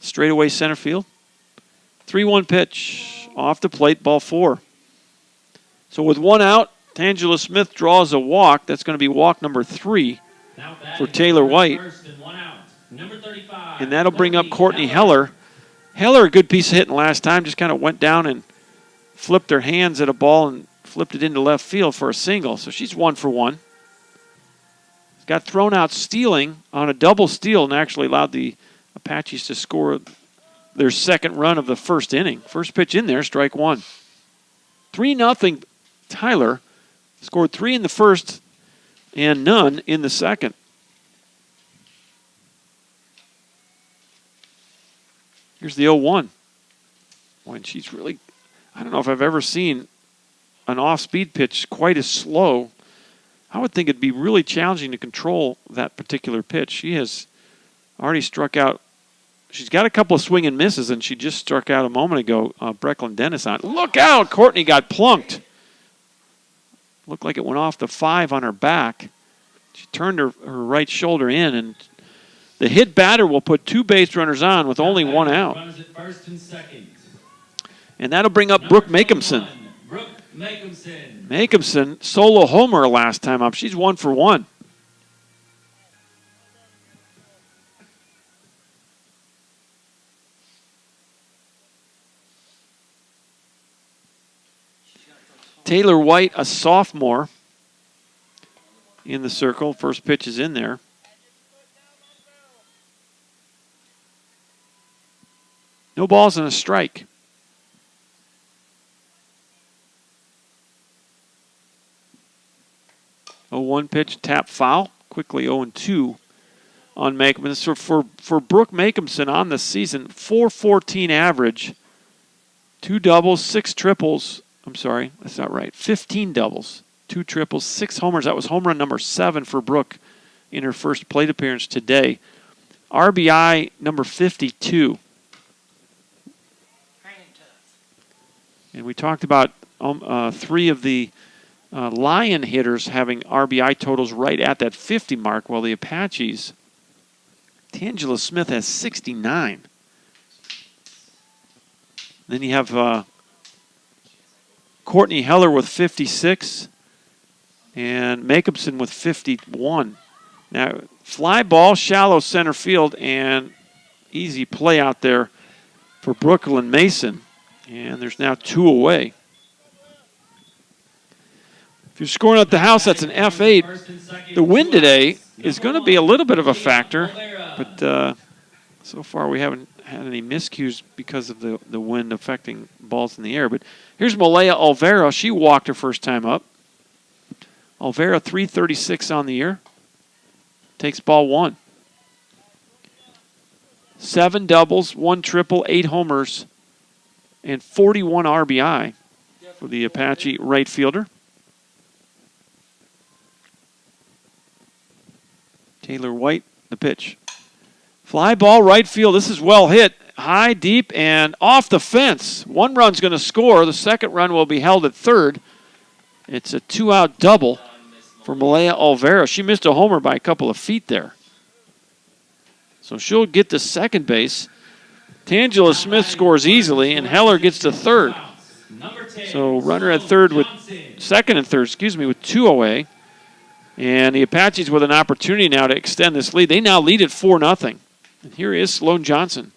Straightaway center field. 3-1 pitch off the plate, ball 4. So with 1 out, Tangela Smith draws a walk. That's going to be walk number 3 for Taylor White. And that'll bring up Courtney Heller. Heller, a good piece of hitting last time, just kind of went down and flipped her hands at a ball and flipped it into left field for a single. So she's 1 for 1. Got thrown out stealing on a double steal and actually allowed the Apaches to score their second run of the first inning. First pitch in there, strike 1. 3-0 Tyler. Scored 3 in the first and none in the second. Here's the 0-1. When she's really, I don't know if I've ever seen an off-speed pitch quite as slow. I would think it'd be really challenging to control that particular pitch. She has already struck out. She's got a couple of swing and misses, and she just struck out a moment ago. Brecklin Dennis on. Look out! Courtney got plunked. Looked like it went off the 5 on her back. She turned her right shoulder in, and the hit batter will put 2 base runners on with only 1 out. And that'll bring up Brooke Makeumson. Makeumson, solo homer last time up. She's 1 for 1. Taylor White, a sophomore in the circle. First pitch is in there. No balls and a strike. 0-1 pitch, tap foul. Quickly 0-2 on Makeumson. So for Brooke Makeumson on the season, .414 average, 2 doubles, 6 triples. I'm sorry, that's not right. 15 doubles, 2 triples, 6 homers. That was home run number 7 for Brooke in her first plate appearance today. RBI number 52. And we talked about 3 of the Lion hitters having RBI totals right at that 50 mark, while the Apaches, Tangela Smith has 69. Then you have Courtney Heller with 56 and Makeumson with 51. Now, fly ball, shallow center field, and easy play out there for Brooklyn Mason. And there's now 2 away. If you're scoring at the house, that's an F8. The wind today is going to be a little bit of a factor, but so far we haven't had any miscues because of the wind affecting balls in the air. But here's Malaya Olvera. She walked her first time up. Olvera, 336 on the year. Takes ball 1. 7 doubles, 1 triple, 8 homers, and 41 RBI for the Apache right fielder. Taylor White, the pitch. Fly ball, right field. This is well hit. High, deep, and off the fence. 1 run's going to score. The second run will be held at third. It's a 2-out double for Malaya Olvera. She missed a homer by a couple of feet there. So she'll get to second base. Tangela Smith scores easily, and Heller gets to third. Number So runner at third with second and third, with 2 away. And the Apaches with an opportunity now to extend this lead. They now lead at 4-0. And here is Sloan Johnson.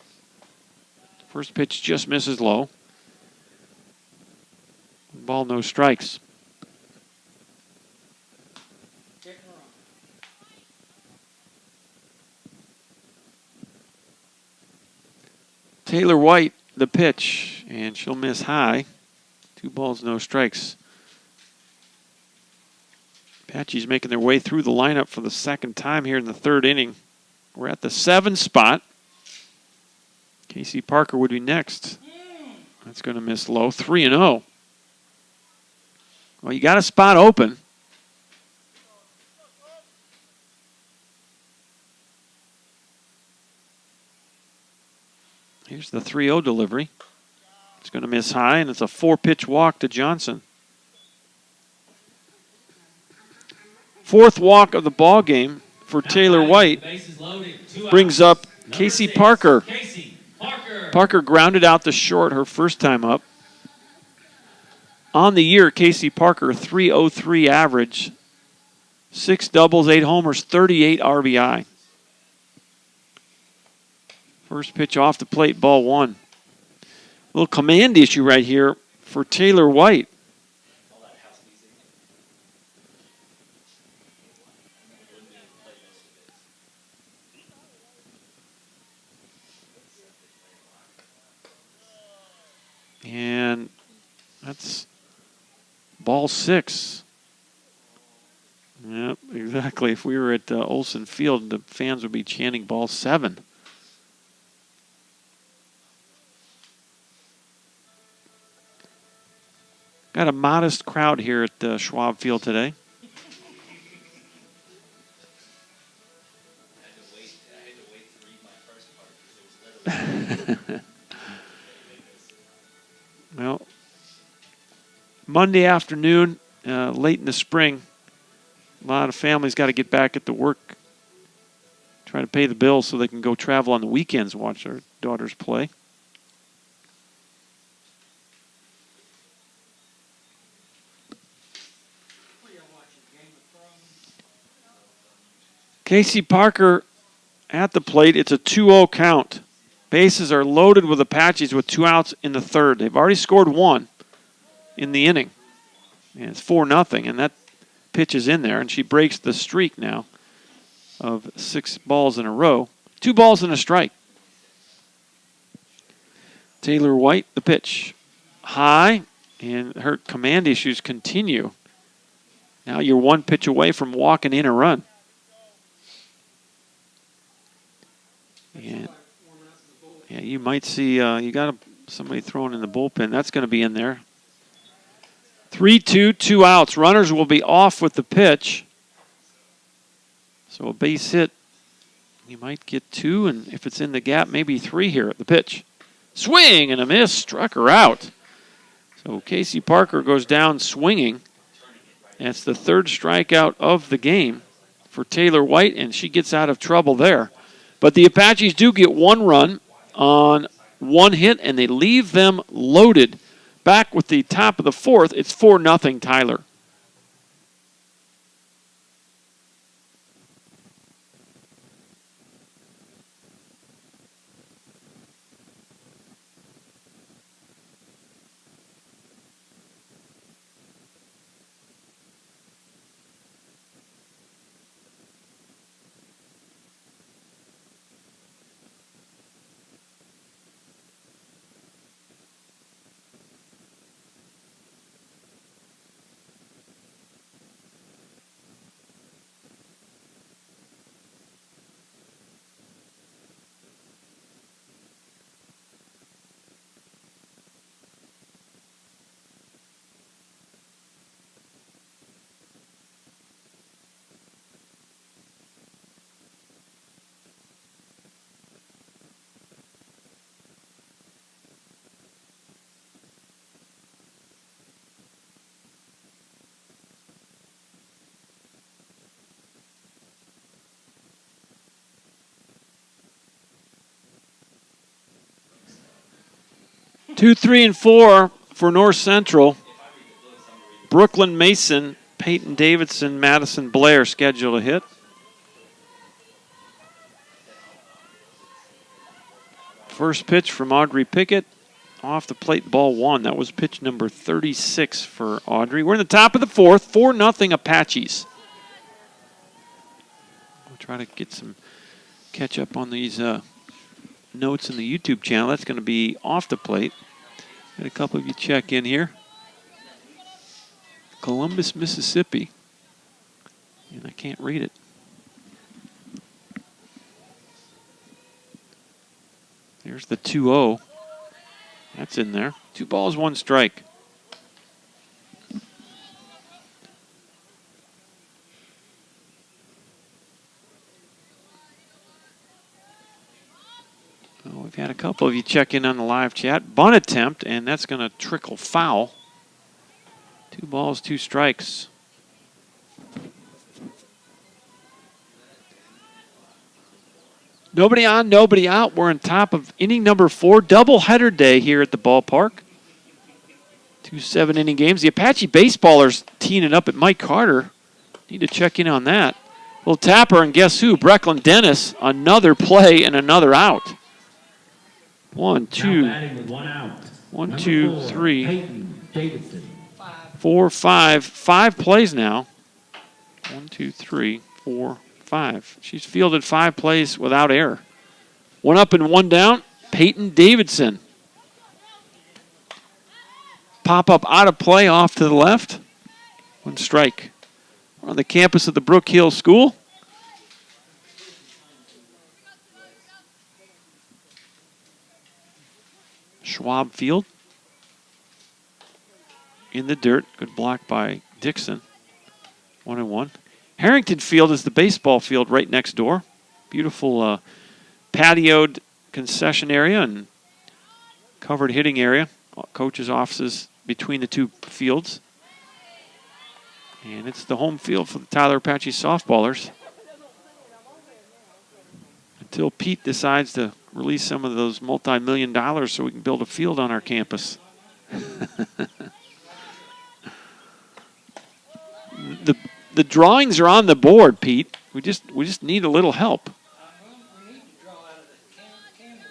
First pitch just misses low. Ball, no strikes. Taylor White, the pitch, and she'll miss high. 2 balls, no strikes. Apaches making their way through the lineup for the second time here in the third inning. We're at the 7 spot. Casey Parker would be next. That's going to miss low. 3-0. Well, you got a spot open. Here's the 3-0 delivery. It's going to miss high, and it's a 4-pitch walk to Johnson. 4th walk of the ball game for Taylor White brings up Casey Parker. Parker grounded out to short her first time up. On the year, Casey Parker, .303 average, 6 doubles, 8 homers, 38 RBI. First pitch off the plate, ball 1. Little command issue right here for Taylor White. And that's ball 6. Yep, exactly. If we were at Olsen Field, the fans would be chanting ball 7. Got a modest crowd here at Schwab Field today. Well, Monday afternoon, late in the spring, a lot of families got to get back at the work, trying to pay the bills so they can go travel on the weekends and watch their daughters play. Casey Parker at the plate. It's a 2-0 count. Bases are loaded with Apaches with 2 outs in the third. They've already scored 1 in the inning. And it's 4-0, and that pitch is in there, and she breaks the streak now of 6 balls in a row. 2 balls and a strike. Taylor White, the pitch. High, and her command issues continue. Now you're 1 pitch away from walking in a run. And yeah, you might see, you got somebody throwing in the bullpen. That's going to be in there. 3-2, 2 outs. Runners will be off with the pitch. So a base hit, you might get 2, and if it's in the gap, maybe 3 here at the pitch. Swing and a miss, struck her out. So Casey Parker goes down swinging. That's the 3rd strikeout of the game for Taylor White, and she gets out of trouble there. But the Apaches do get 1 run on 1 hit, and they leave them loaded. Back with the top of the 4th, it's 4-0 Tyler. Two, 3, and 4 for North Central, Brooklyn Mason, Peyton Davidson, Madison Blair scheduled to hit. First pitch from Audrey Pickett. Off the plate, ball one. That was pitch number 36 for Audrey. We're in the top of the fourth, 4-0 Apaches. We'll try to get some catch up on these notes in the YouTube channel. That's going to be off the plate. Got a couple of you check in here. Columbus, Mississippi. And I can't read it. There's the 2-0. That's in there. 2 balls, 1 strike. Well, we've had a couple of you check in on the live chat. Bunt attempt, and that's going to trickle foul. 2 balls, 2 strikes. Nobody on, nobody out. We're on top of inning number 4. Doubleheader day here at the ballpark. 2 7-inning games. The Apache baseballers teeing it up at Mike Carter. Need to check in on that. Little tapper, and guess who? Brecklin Dennis. Another play and another out. 1, 2, 1, 2, 3, 4, 5. 5 plays now. 1, 2, 3, 4, 5. She's fielded 5 plays without error. 1 up and 1 down. Peyton Davidson. Pop up out of play off to the left. 1 strike. We're on the campus of the Brook Hill School. Schwab Field. In the dirt. Good block by Dixon. 1-1. Harrington Field is the baseball field right next door. Beautiful patioed concession area and covered hitting area. Coaches' offices between the 2 fields. And it's the home field for the Tyler Apache softballers. Until Pete decides to release some of those multi-million dollars so we can build a field on our campus. The drawings are on the board, Pete. We just need a little help. We need to draw out of the Campbell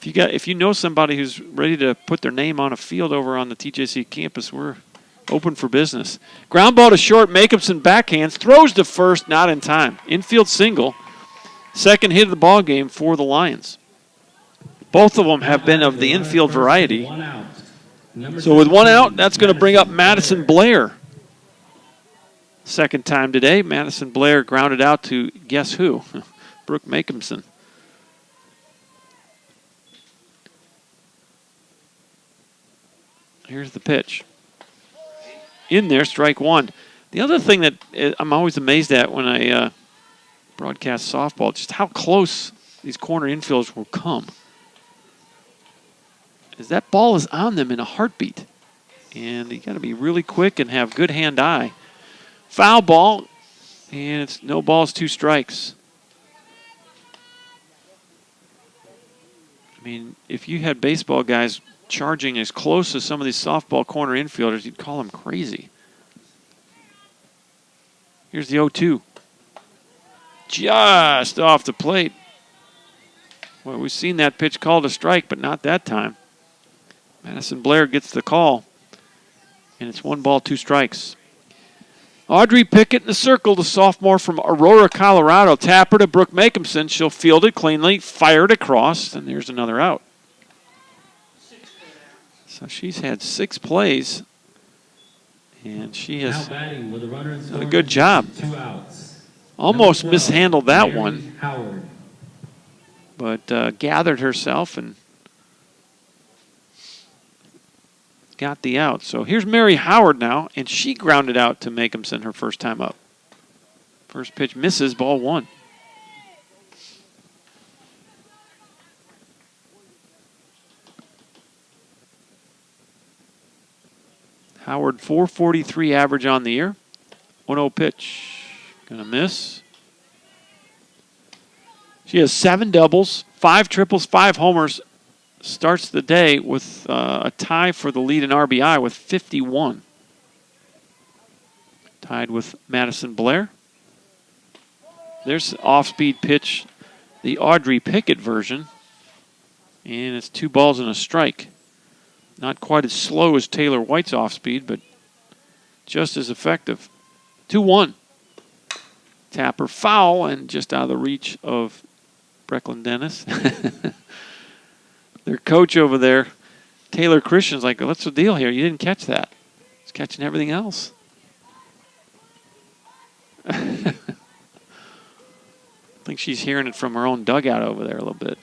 Foundation. If you know somebody who's ready to put their name on a field over on the TJC campus, we're open for business. Ground ball to short, Jacobson backhands, throws to first, not in time. Infield single. Second hit of the ball game for the Lions. Both of them have been of the infield variety. So with 1 out, that's going to bring up Madison Blair. Second time today, Madison Blair grounded out to guess who? Brooke Jacobson. Here's the pitch. In there, strike 1. The other thing that I'm always amazed at when I broadcast softball, just how close these corner infielders will come. Is that ball is on them in a heartbeat. And you got to be really quick and have good hand-eye. Foul ball, and it's no balls, 2 strikes. I mean, if you had baseball guys charging as close as some of these softball corner infielders, you'd call them crazy. Here's the 0-2. Just off the plate. Well, we've seen that pitch called a strike, but not that time. Madison Blair gets the call, and it's 1 ball, 2 strikes. Audrey Pickett in the circle, the sophomore from Aurora, Colorado. Tapper to Brooke Jacobson. She'll field it cleanly, fire it across, and there's another out. So she's had 6 plays, and she has done a good job. Almost mishandled that one, but gathered herself and got the out. So here's Mary Howard now, and she grounded out to Jacobson her first time up. First pitch misses, ball 1. Howard 443 average on the year. 1-0 pitch. Gonna miss. She has 7 doubles, 5 triples, 5 homers, starts the day with a tie for the lead in RBI with 51. Tied with Madison Blair. There's off-speed pitch, the Audrey Pickett version. And it's 2 balls and a strike. Not quite as slow as Taylor White's off-speed, but just as effective. 2-1. Tapper foul and just out of the reach of Brecklin Dennis. Their coach over there, Taylor Christian's like, what's the deal here? You didn't catch that. He's catching everything else. I think she's hearing it from her own dugout over there a little bit.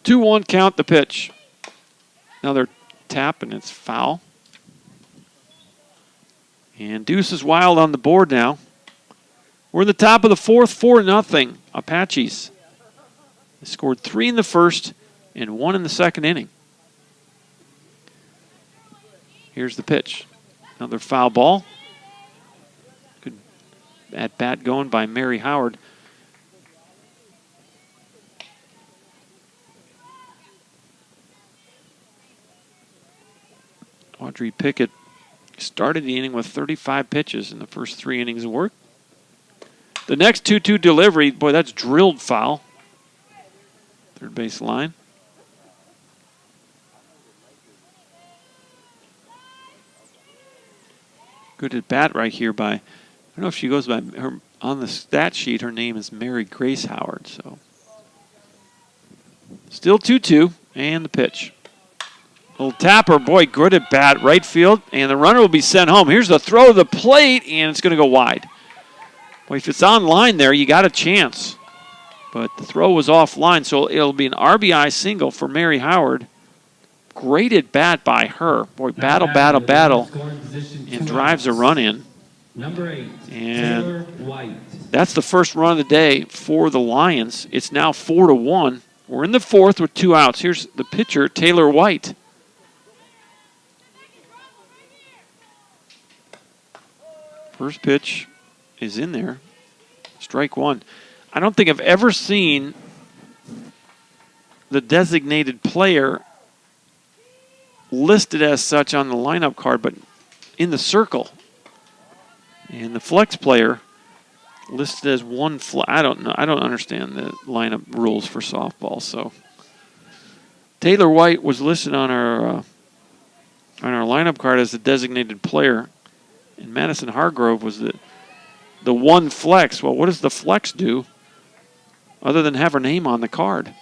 2-1 count the pitch. Another tap and it's foul. And Deuce is Wild on the board now. We're in the top of the 4th, 4-0 Apaches. They scored 3 in the first and 1 in the second inning. Here's the pitch. Another foul ball. Good at bat going by Mary Howard. Audrey Pickett started the inning with 35 pitches in the first 3 innings of work. The next 2-2 delivery, boy, that's drilled foul. Third base line. Good at bat right here by, I don't know if she goes by her, on the stat sheet, her name is Mary Grace Howard. So still 2-2 and the pitch. Little tapper, boy, good at bat, right field, and the runner will be sent home. Here's the throw to the plate, and it's going to go wide. Boy, if it's on line there, you got a chance. But the throw was offline, so it'll be an RBI single for Mary Howard. Great at bat by her. Boy, battle, and drives a run in. Number 8, and Taylor White. That's the first run of the day for the Lions. It's now 4-1. We're in the 4th with 2 outs. Here's the pitcher, Taylor White. First pitch is in there. Strike 1. I don't think I've ever seen the designated player listed as such on the lineup card, but in the circle. And the flex player listed as one flex. I don't know. I don't understand the lineup rules for softball. So Taylor White was listed on our lineup card as the designated player. And Madison Hargrove was the one flex. Well, what does the flex do other than have her name on the card?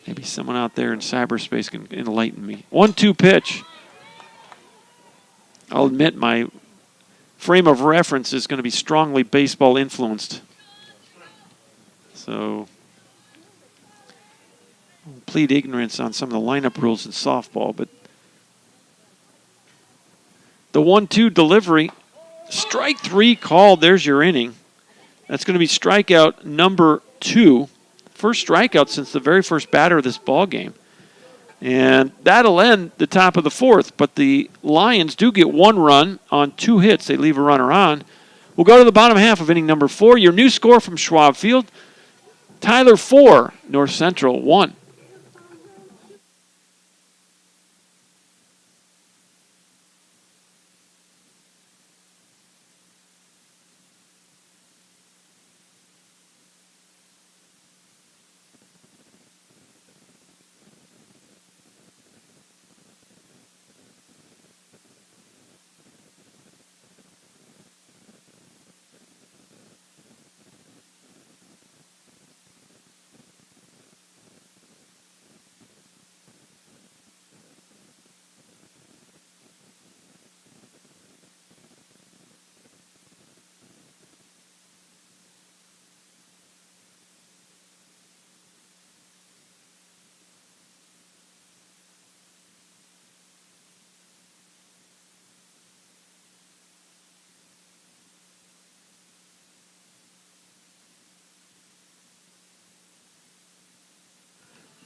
Maybe someone out there in cyberspace can enlighten me. 1-2 pitch. I'll admit my frame of reference is going to be strongly baseball influenced. So I'll plead ignorance on some of the lineup rules in softball, but the 1-2 delivery, strike 3 called. There's your inning. That's going to be strikeout number 2. First strikeout since the very first batter of this ball game. And that'll end the top of the 4th, but the Lions do get 1 run on 2 hits. They leave a runner on. We'll go to the bottom half of inning number 4. Your new score from Schwab Field, Tyler 4, North Central 1.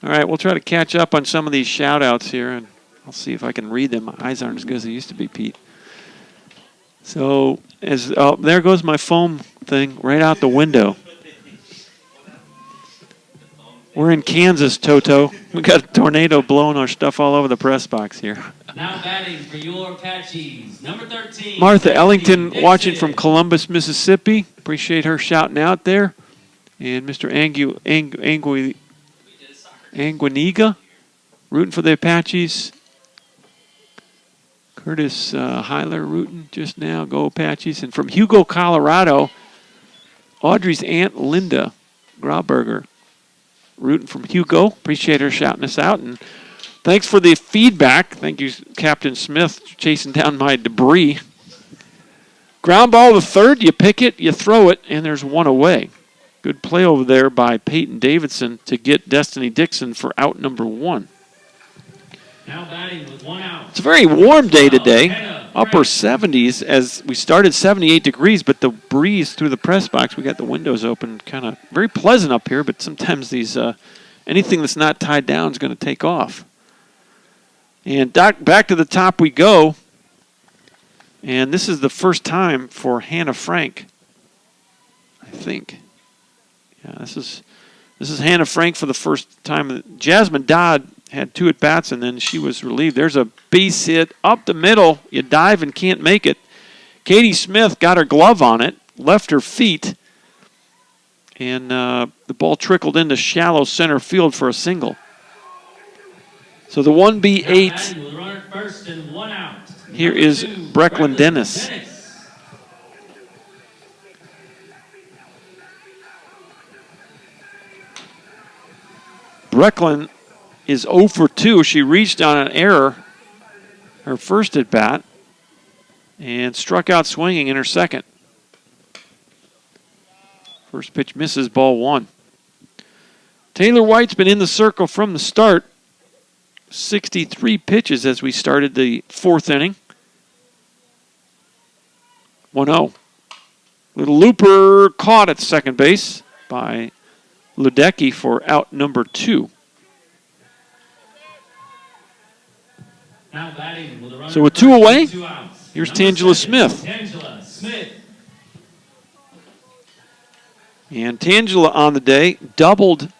All right, we'll try to catch up on some of these shout-outs here, and I'll see if I can read them. My eyes aren't as good as they used to be, Pete. So There goes my foam thing right out the window. We're in Kansas, Toto. We got a tornado blowing our stuff all over the press box here. Now batting for your Apaches, number 13. Martha Ellington Dixon. watching from Columbus, Mississippi. Appreciate her shouting out there. And Mr. Anguiniga rooting for the Apaches. Curtis Heiler rooting just now. Go Apaches. And from Hugo, Colorado, Audrey's aunt Linda Grauberger rooting from Hugo. Appreciate her shouting us out. And thanks for the feedback. Thank you, Captain Smith, chasing down my debris. Ground ball to third. You pick it, you throw it, and there's one away. Good play over there by Peyton Davidson to get Destiny Dixon for out number 1. Now batting with 1 out. It's a very warm day today. Upper 70s as we started 78 degrees, but the breeze through the press box, we got the windows open, kind of very pleasant up here, but sometimes these anything that's not tied down is going to take off. And back to the top we go. And this is the first time for Hannah Frank, I think. Yeah, this is Hannah Frank for the first time. Jasmine Dodd had 2 at-bats, and then she was relieved. There's a base hit up the middle. You dive and can't make it. Katie Smith got her glove on it, left her feet, and the ball trickled into shallow center field for a single. So the 1B8. Here is Brecklin Dennis. Brecklin is 0 for 2. She reached on an error, her first at bat, and struck out swinging in her second. First pitch misses, ball 1. Taylor White's been in the circle from the start. 63 pitches as we started the 4th inning. 1-0. Little looper caught at second base by Ledecky for out number 2. So with 2 away, here's Tangela Smith. And Tangela on the day doubled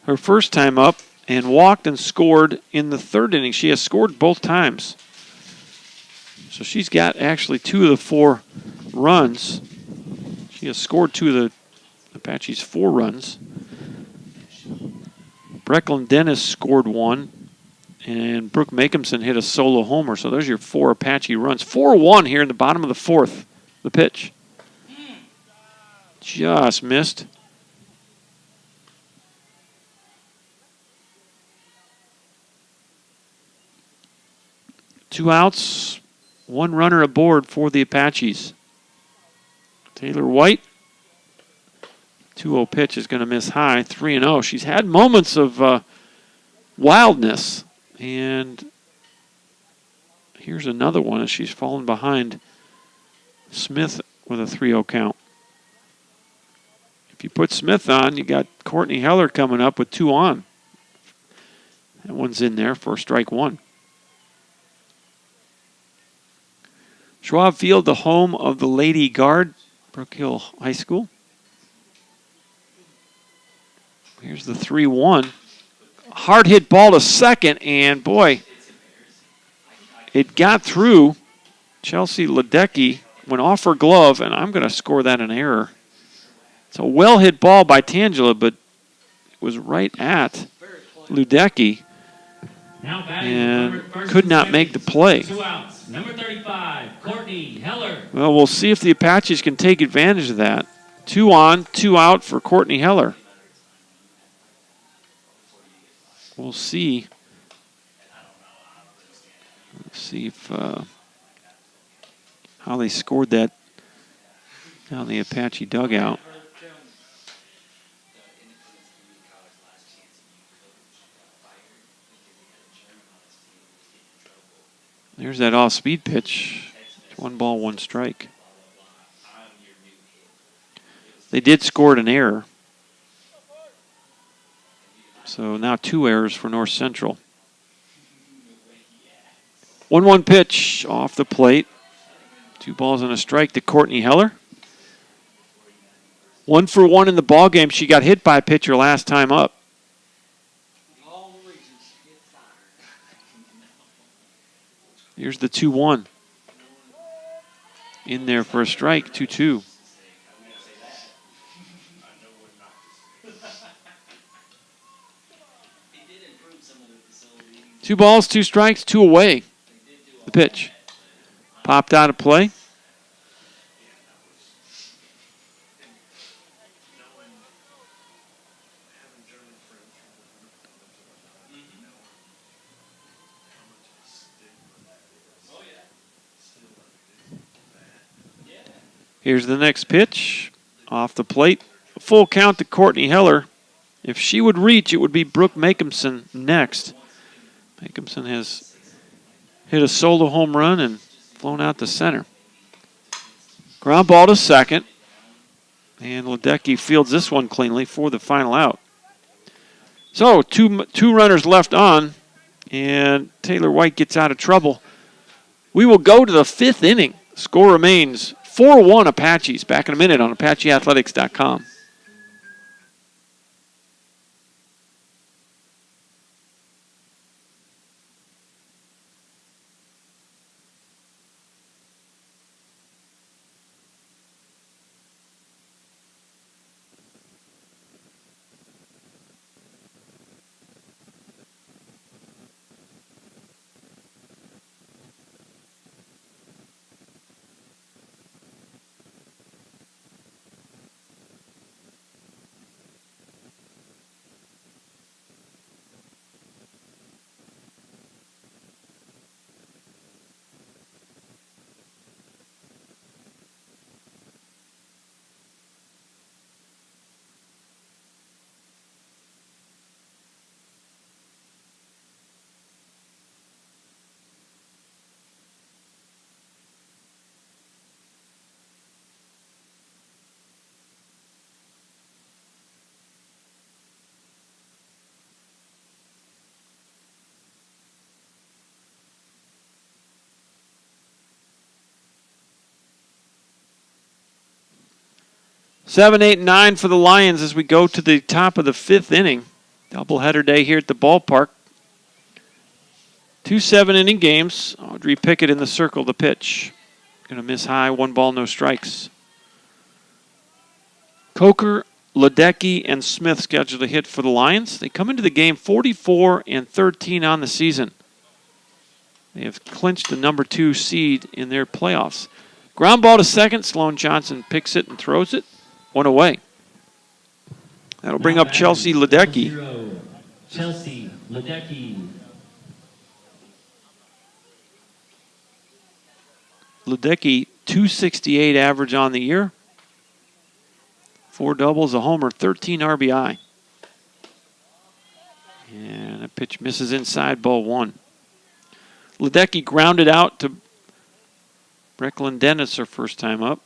her first time up and walked and scored in the 3rd inning. She has scored both times. So she's got actually 2 of the 4 runs. She has scored 2 of the Apaches' 4 runs. Brecklin Dennis scored 1. And Brooke Makehamson hit a solo homer. So there's your 4 Apache runs. 4-1 here in the bottom of the 4th. The pitch. Just missed. Two outs, 1 runner aboard for the Apaches. Taylor White, 2-0 pitch is going to miss high, 3-0. She's had moments of wildness. And here's another one as she's fallen behind Smith with a 3-0 count. If you put Smith on, you got Courtney Heller coming up with 2 on. That one's in there for strike 1. Schwab Field, the home of the Lady Guard, Brook Hill High School. Here's the 3-1. Hard hit ball to second, and boy, it got through. Chelsea Ledecky went off her glove, and I'm going to score that an error. It's a well-hit ball by Tangela, but it was right at Ledecky and could not make the play. 2 outs. Number 35, Courtney Heller. Well, we'll see if the Apaches can take advantage of that. 2 on, 2 out for Courtney Heller. We'll see. Let's see if how they scored that down the Apache dugout. There's that off-speed pitch. 1 ball, 1 strike. They did score an error. So now 2 errors for North Central. 1-1 pitch off the plate. 2 balls and a strike to Courtney Heller. 1 for 1 in the ball game. She got hit by a pitcher last time up. All the reasons to get fired. Here's the 2-1. In there for a strike, 2-2. Two balls, 2 strikes, 2 away. The pitch. Popped out of play. Here's the next pitch. Off the plate. A full count to Courtney Heller. If she would reach, it would be Brooke Makeumson next. Makeumson has hit a solo home run and flown out to center. Ground ball to second. And Ledecky fields this one cleanly for the final out. So, two runners left on, and Taylor White gets out of trouble. We will go to the 5th inning. Score remains 4-1 Apaches. Back in a minute on ApacheAthletics.com. Seven, 8, 9 for the Lions as we go to the top of the 5th inning. Doubleheader day here at the ballpark. 2 7-inning games. Audrey Pickett in the circle to pitch. Going to miss high, 1 ball, no strikes. Coker, Ledecky, and Smith scheduled to hit for the Lions. They come into the game 44-13 on the season. They have clinched the number 2 seed in their playoffs. Ground ball to second. Sloan Johnson picks it and throws it. 1 away. That'll bring up Chelsea Ledecky. Chelsea Ledecky. Ledecky, 268 average on the year. 4 doubles, a homer, 13 RBI. And a pitch misses inside, ball 1. Ledecky grounded out to Brecklin Dennis her first time up.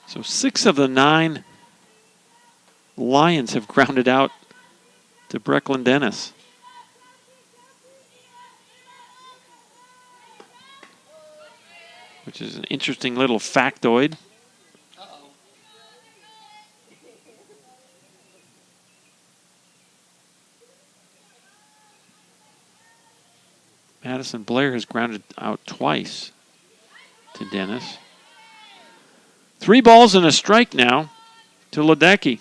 So 6 of the 9 Lions have grounded out to Brecklin Dennis. Which is an interesting little factoid. Uh-oh. Madison Blair has grounded out twice to Dennis. 3 balls and a strike now to Ledecky.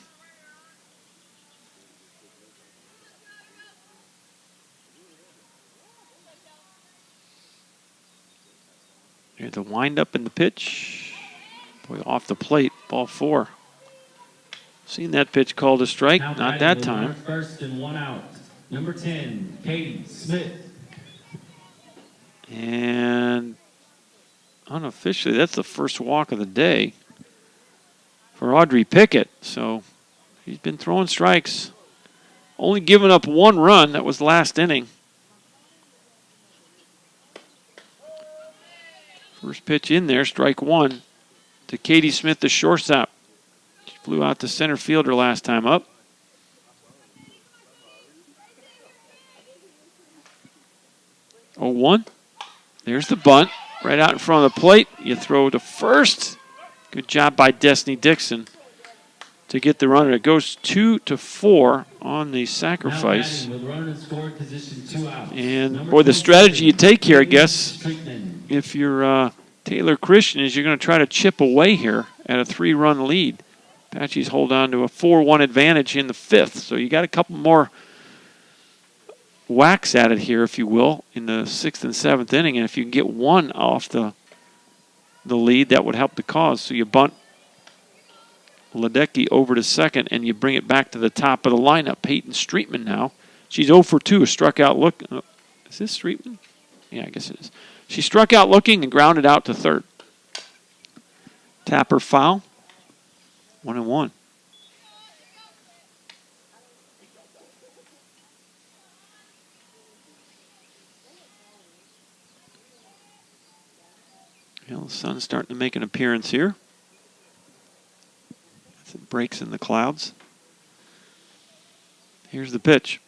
Here's the windup in the pitch. Boy, off the plate, ball 4. Seen that pitch called a strike, Now not batting that with time. 1 first and 1 out. Number 10, Katie Smith. And unofficially, that's the first walk of the day for Audrey Pickett. So she's been throwing strikes. Only giving up 1 run. That was last inning. First pitch in there, strike 1 to Katie Smith, the shortstop. She Flew out to center fielder last time up. Oh, 1. There's the bunt. Right out in front of the plate. You throw to first. Good job by Destiny Dixon to get the runner. It goes 2-4 on the sacrifice. And, boy, the strategy you take here, I guess, if you're Taylor Christian, is you're going to try to chip away here at a 3-run lead. Apaches hold on to a 4-1 advantage in the 5th. So you got a couple more whacks at it here, if you will, in the 6th and 7th inning. And if you can get one off the lead, that would help the cause. So you bunt Ledecky over to second, and you bring it back to the top of the lineup. Peyton Streetman now. She's 0 for 2, struck out look. Is this Streetman? Yeah, I guess it is. She struck out looking and grounded out to third. Tapper foul. 1-1. Well, the sun's starting to make an appearance here. As it breaks in the clouds. Here's the pitch.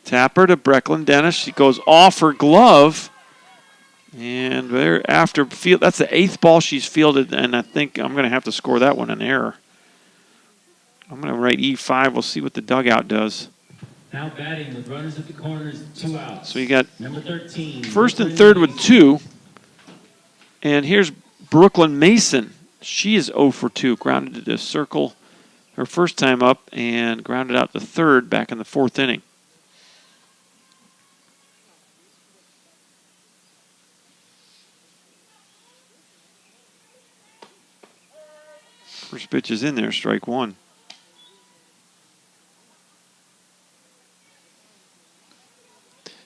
Tapper to Brecklin Dennis. She goes off her glove. And there after field, that's the 8th ball she's fielded, and I think I'm going to have to score that one an error. I'm going to write E5. We'll see what the dugout does. Now batting with runners at the corners, 2 outs. So you got number 13, first and third with 2. And here's Brooklyn Mason. She is 0 for 2. Grounded to the circle her first time up and grounded out to third back in the 4th inning. First pitch is in there, strike 1.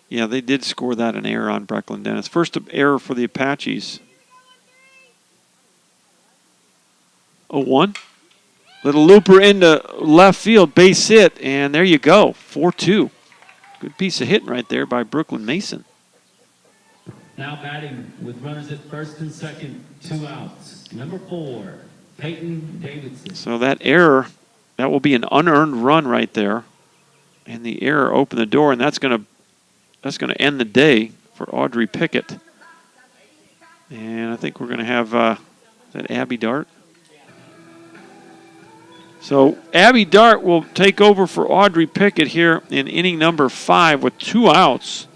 Yeah, they did score that an error on Brecklin Dennis. First error for the Apaches. 0-1. Little looper into left field, base hit, and there you go, 4-2. Good piece of hitting right there by Brooklyn Mason. Now batting with runners at first and second, 2 outs. Number 4, Peyton Davidson. So that error, that will be an unearned run right there. And the error opened the door, and that's going to end the day for Audrey Pickett. And I think we're going to have that Abby Dart. So Abby Dart will take over for Audrey Pickett here in inning number 5 with 2 outs.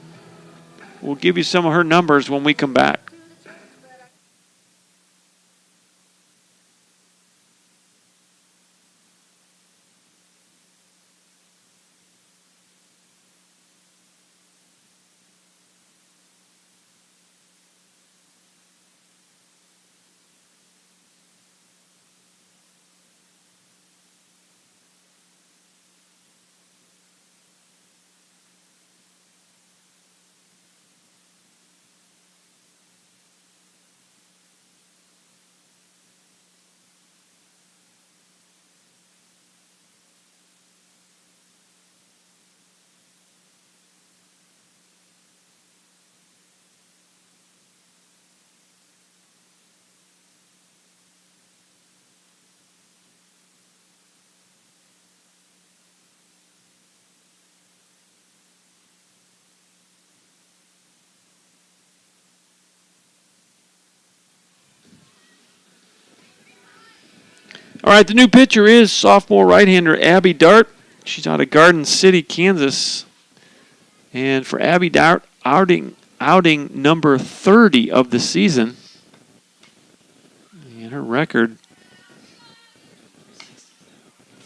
We'll give you some of her numbers when we come back. All right, the new pitcher is sophomore right-hander Abby Dart. She's out of Garden City, Kansas. And for Abby Dart, outing number 30 of the season. And her record,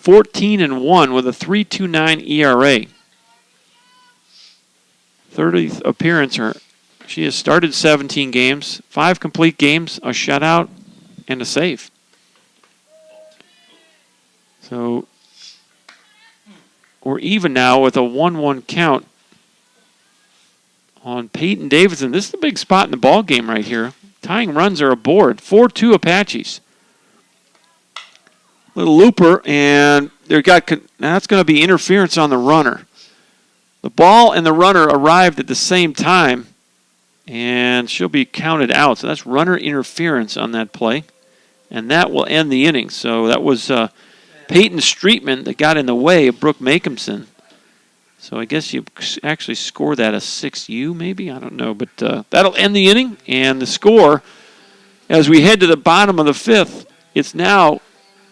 14-1 with a 3.29 ERA. 30th appearance. She has started 17 games, 5 complete games, a shutout, and a save. So we're even now with a 1-1 count on Peyton Davidson. This is the big spot in the ball game right here. Tying runs are aboard. 4-2 Apaches. Little looper, and now that's going to be interference on the runner. The ball and the runner arrived at the same time, and she'll be counted out. So that's runner interference on that play, and that will end the inning. So that was Peyton Streetman that got in the way of Brooke Makehamson. So I guess you actually score that a 6U maybe? I don't know. But that'll end the inning. And the score, as we head to the bottom of the 5th, it's now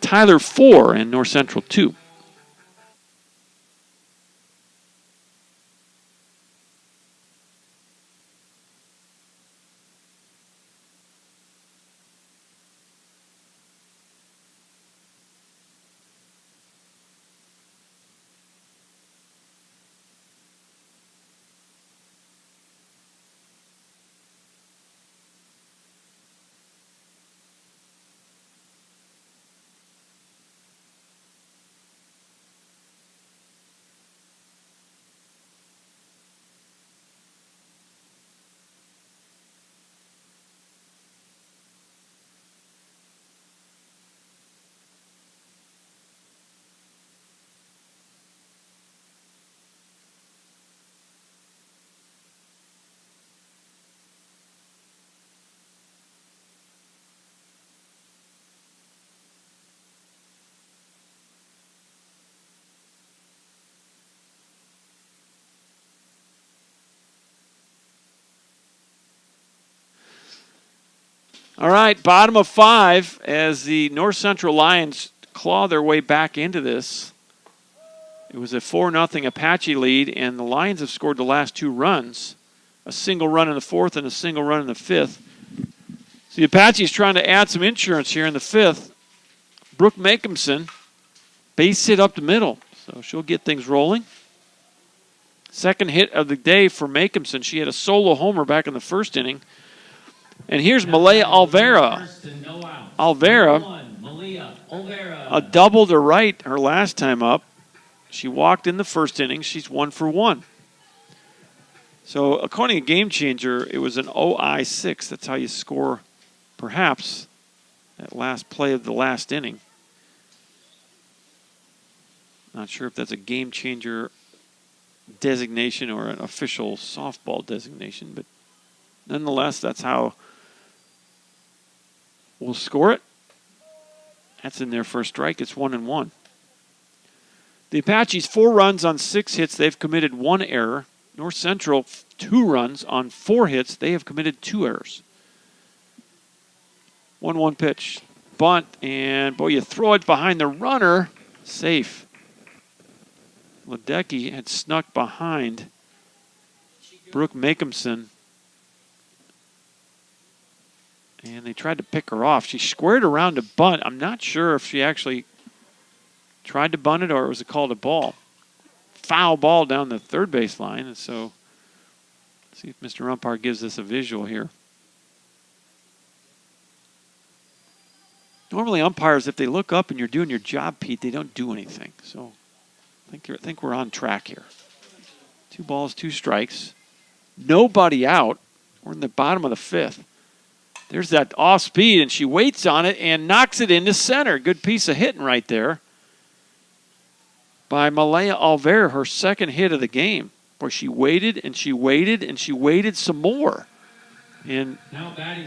Tyler 4 and North Central 2. All right, bottom of 5 as the North Central Lions claw their way back into this. It was a 4-0 Apache lead, and the Lions have scored the last 2 runs, a single run in the 4th and a single run in the 5th. So the Apache's trying to add some insurance here in the 5th. Brooke Makehamson, base hit up the middle, so she'll get things rolling. Second hit of the day for Makehamson. She had a solo homer back in the 1st inning. And here's Malaya Alvera. A double to right her last time up. She walked in the 1st inning. She's 1 for 1. So according to Game Changer, it was an OI6. That's how you score, perhaps, that last play of the last inning. Not sure if that's a Game Changer designation or an official softball designation, but nonetheless, that's how we'll score it. That's in there for a strike. It's 1-1. The Apaches 4 runs on 6 hits. They've committed 1 error. North Central 2 runs on 4 hits. They have committed 2 errors. 1-1 pitch. Bunt, and boy, you throw it behind the runner. Safe. Ledecky had snuck behind Brooke Makehamson. And they tried to pick her off. She squared around to bunt. I'm not sure if she actually tried to bunt it or it was a call to ball. Foul ball down the third base line. And so, let's see if Mr. Umpire gives us a visual here. Normally umpires, if they look up and you're doing your job, Pete, they don't do anything. So I think we're on track here. 2 balls, 2 strikes. Nobody out. We're in the bottom of the 5th. There's that off speed, and she waits on it and knocks it into center. Good piece of hitting right there by Malaya Alvera, her 2nd hit of the game. Boy, she waited and she waited and she waited some more. And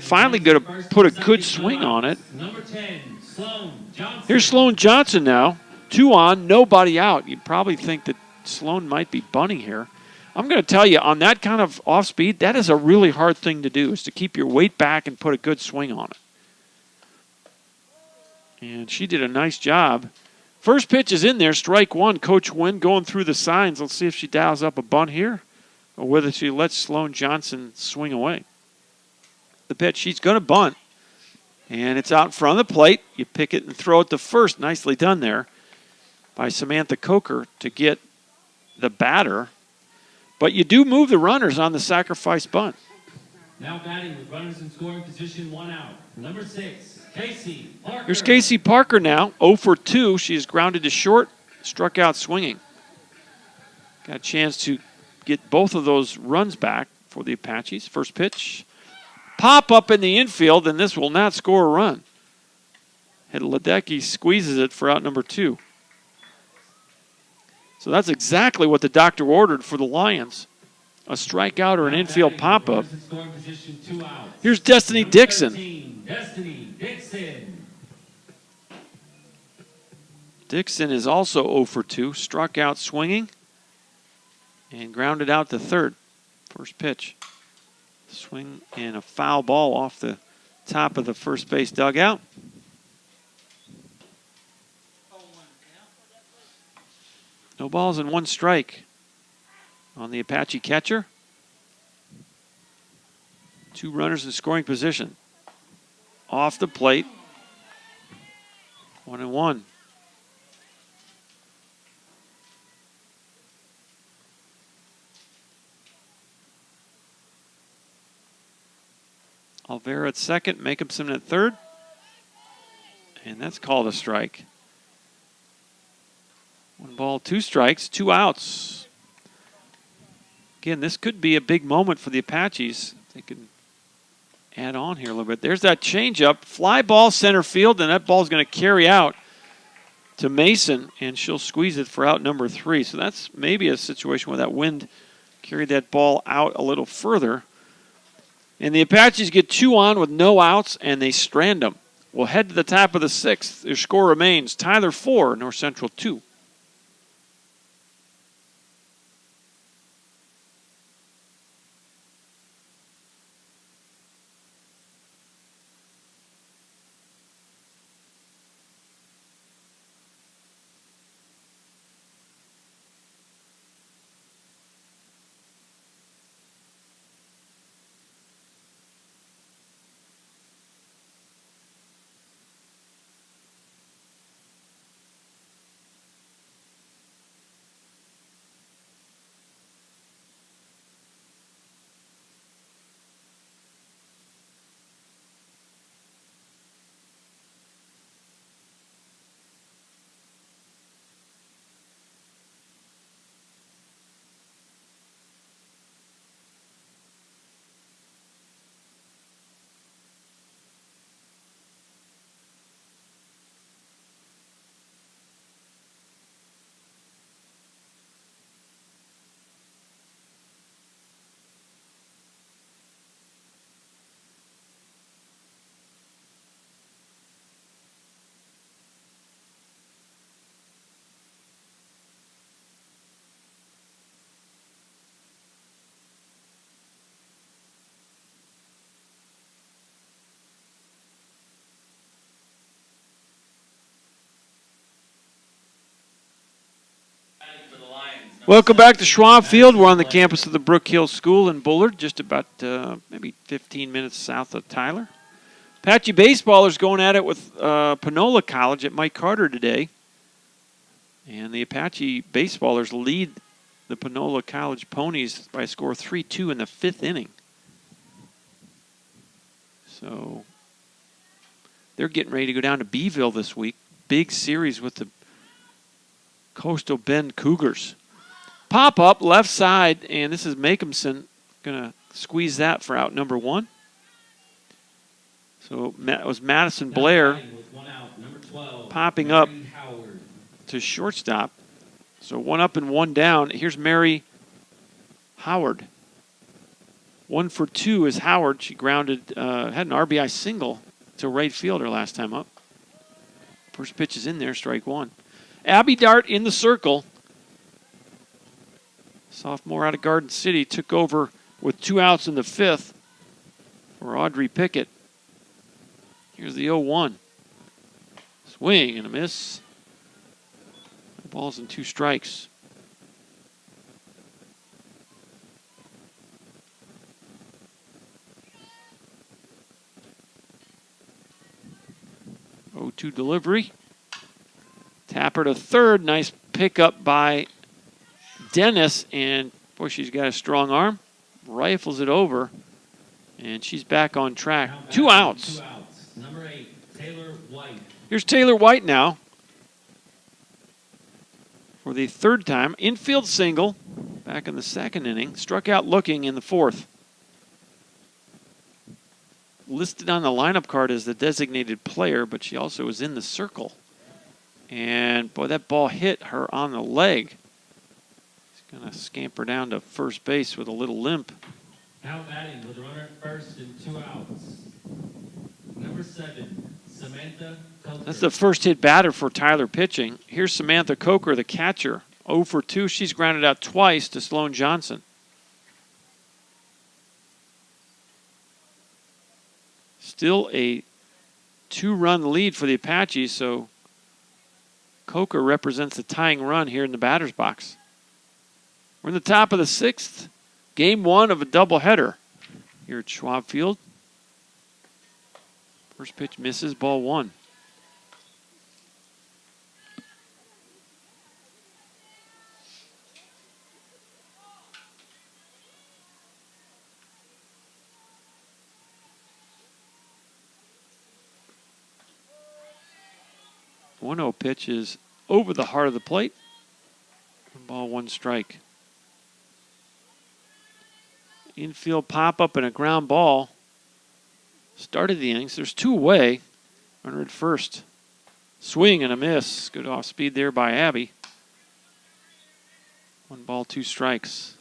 finally going to put a good swing on it. Number 10, Sloan Johnson. Here's Sloan Johnson now. 2 on, nobody out. You'd probably think that Sloan might be bunting here. I'm going to tell you, on that kind of off speed, that is a really hard thing to do, is to keep your weight back and put a good swing on it. And she did a nice job. First pitch is in there, strike 1. Coach Wynn going through the signs. Let's see if she dials up a bunt here or whether she lets Sloan Johnson swing away. The pitch, she's going to bunt. And it's out in front of the plate. You pick it and throw it to first. Nicely done there by Samantha Coker to get the batter. But you do move the runners on the sacrifice bunt. Now batting with runners in scoring position, 1 out. Number 6, Casey Parker. Here's Casey Parker now, 0 for 2. She's grounded to short, struck out swinging. Got a chance to get both of those runs back for the Apaches. First pitch. Pop up in the infield, and this will not score a run. And Ledecky squeezes it for out number 2. So that's exactly what the doctor ordered for the Lions. A strikeout or an infield pop-up. Here's Destiny Dixon. Dixon is also 0 for 2. Struck out swinging and grounded out to third. First pitch. Swing and a foul ball off the top of the first base dugout. No balls and 1 strike on the Apache catcher. 2 runners in scoring position. Off the plate. 1-1. Alvera at second, Makemson at third. And that's called a strike. 1 ball, 2 strikes, 2 outs. Again, this could be a big moment for the Apaches. They can add on here a little bit. There's that changeup. Fly ball center field, and that ball's going to carry out to Mason, and she'll squeeze it for out number 3. So that's maybe a situation where that wind carried that ball out a little further. And the Apaches get 2 on with no outs, and they strand them. We'll head to the top of the 6th. Their score remains Tyler 4, North Central 2. Welcome back to Schwab Field. We're on the campus of the Brook Hill School in Bullard, just about maybe 15 minutes south of Tyler. Apache baseballers going at it with Panola College at Mike Carter today. And the Apache baseballers lead the Panola College Ponies by a score 3-2 in the 5th inning. So they're getting ready to go down to Beeville this week. Big series with the Coastal Bend Cougars. Pop up left side, and this is Makemson going to squeeze that for out number 1. So it was Madison Blair popping up to shortstop. So 1 up and 1 down. Here's Mary Howard. 1 for 2 is Howard. She grounded, had an RBI single to right fielder last time up. First pitch is in there, strike 1. Abby Dart in the circle. Sophomore out of Garden City took over with 2 outs in the 5th for Audrey Pickett. Here's the 0-1. Swing and a miss. The ball's in 2 strikes. Oh, 2 delivery. Tapper to third. Nice pickup by Dennis, and boy, she's got a strong arm. Rifles it over, and she's back on track. 2 outs. 2 outs. Number 8, Taylor White. Here's Taylor White now for the 3rd time. Infield single back in the 2nd inning. Struck out looking in the 4th. Listed on the lineup card as the designated player, but she also was in the circle. And boy, that ball hit her on the leg. Going to scamper down to first base with a little limp. Now batting with a runner at first and 2 outs. Number 7, Samantha Coker. That's the first hit batter for Tyler pitching. Here's Samantha Coker, the catcher. 0 for 2. She's grounded out twice to Sloan Johnson. Still a 2-run lead for the Apaches, so Coker represents the tying run here in the batter's box. We're in the top of the 6th. Game 1 of a doubleheader here at Schwab Field. First pitch misses, ball 1. One 0 pitch is over the heart of the plate. Ball 1 strike. Infield pop up and a ground ball. Started the innings. There's 2 away. Runner at first. Swing and a miss. Good off speed there by Abby. 1 ball, 2 strikes.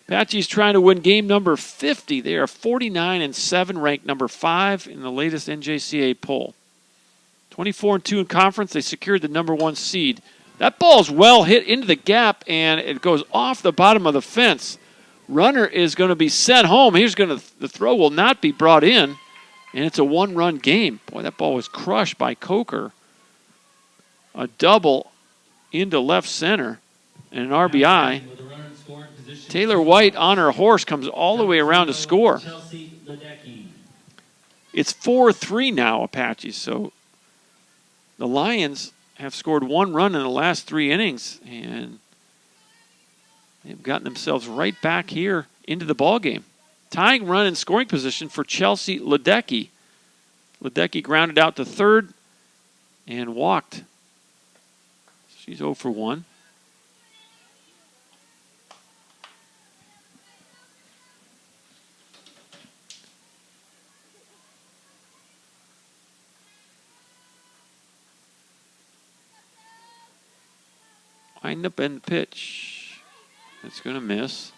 Apache's trying to win game number 50. They are 49-7, ranked number 5 in the latest NJCA poll. 24-2 in conference. They secured the number 1 seed. That ball's well hit into the gap, and it goes off the bottom of the fence. Runner is going to be sent home. The throw will not be brought in, and it's a 1-run game. Boy, that ball was crushed by Coker. A double into left center and an RBI. With a runner in scoring position. Taylor White on her horse comes all the way around to score. Chelsea Ledecky. It's 4-3 now, Apaches. So the Lions have scored 1 run in the last 3 innings, and they've gotten themselves right back here into the ballgame. Tying run in scoring position for Chelsea Ledecky. Ledecky grounded out to third and walked. She's 0 for 1. Wind up and pitch. It's going to miss.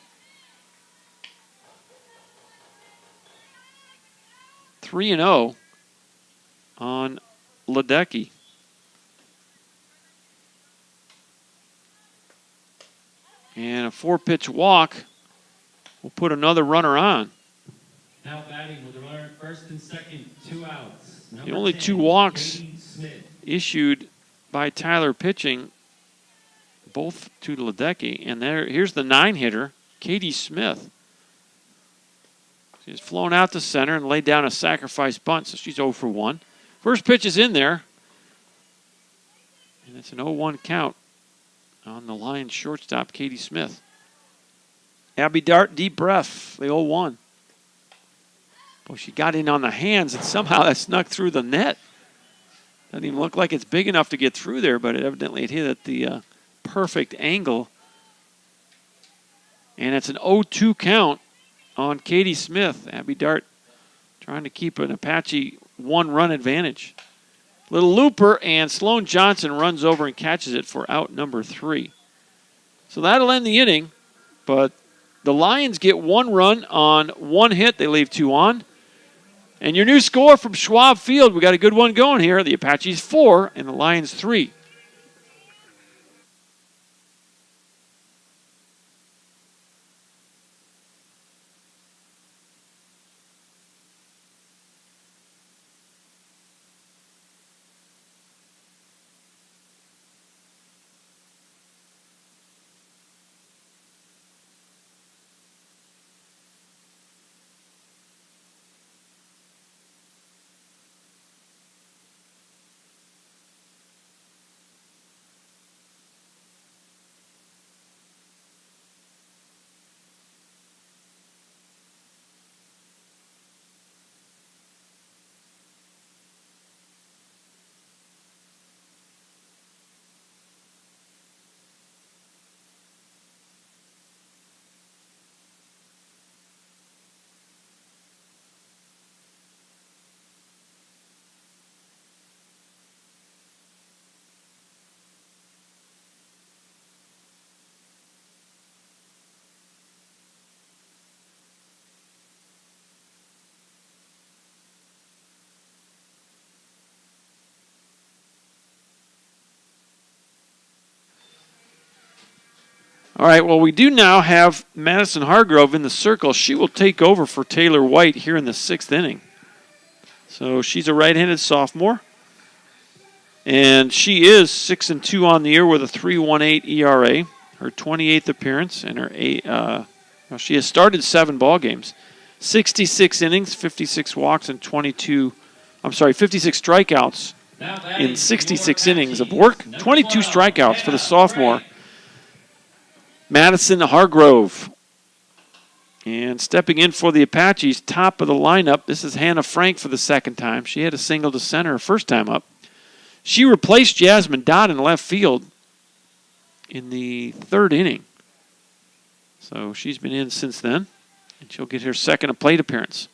3-0 on Ledecky. And a 4-pitch walk will put another runner on. Now batting with a runner at first and second, 2 outs. The only 2 walks Katie Smith. issued by Tyler pitching, both to Ledecky. And here's the 9-hitter, Katie Smith. She's flown out to center and laid down a sacrifice bunt, so she's 0 for 1. First pitch is in there. And it's an 0-1 count on the Lions shortstop, Katie Smith. Abby Dart, deep breath, the 0-1. Boy, she got in on the hands, and somehow that snuck through the net. Doesn't even look like it's big enough to get through there, but it hit at the perfect angle. And it's an 0-2 count on Katie Smith. Abby Dart trying to keep an Apache 1-run advantage. Little looper, and Sloan Johnson runs over and catches it for out number 3. So that'll end the inning, but the Lions get 1 run on 1 hit. They leave 2 on. And your new score from Schwab Field, we got a good one going here. The Apaches 4 and the Lions 3. All right, well, we do now have Madison Hargrove in the circle. She will take over for Taylor White here in the 6th inning. So she's a right-handed sophomore. And she is 6-2 on the year with a 3.18 ERA. Her 28th appearance and her she has started 7 ball games. 66 innings, 56 walks, and 56 strikeouts in 66 innings of work. 22 strikeouts for the sophomore, Madison Hargrove. And stepping in for the Apaches, top of the lineup, this is Hannah Frank for the 2nd time. She had a single to center her first time up. She replaced Jasmine Dodd in left field in the 3rd inning. So she's been in since then, and she'll get her second plate appearance.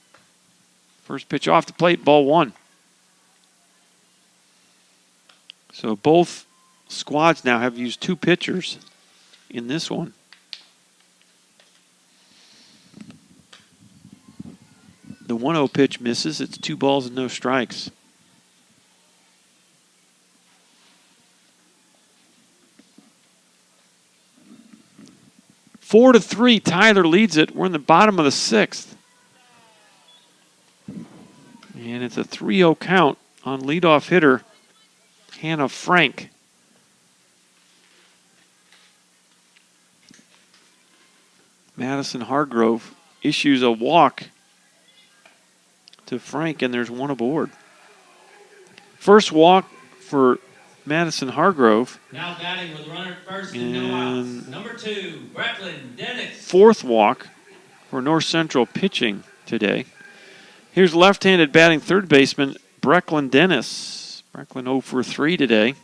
First pitch off the plate, ball 1. So both squads now have used 2 pitchers in this one. The 1-0 pitch misses. It's 2 balls and no strikes. Four to 3, Tyler leads it. We're in the bottom of the 6th. And it's a 3-0 count on leadoff hitter Hannah Frank. Madison Hargrove issues a walk to Frank, and there's 1 aboard. First walk for Madison Hargrove. Now batting with runner at first and no outs. Number 2, Brecklin Dennis. 4th walk for North Central pitching today. Here's left-handed batting third baseman Brecklin Dennis. Brecklin 0 for 3 today.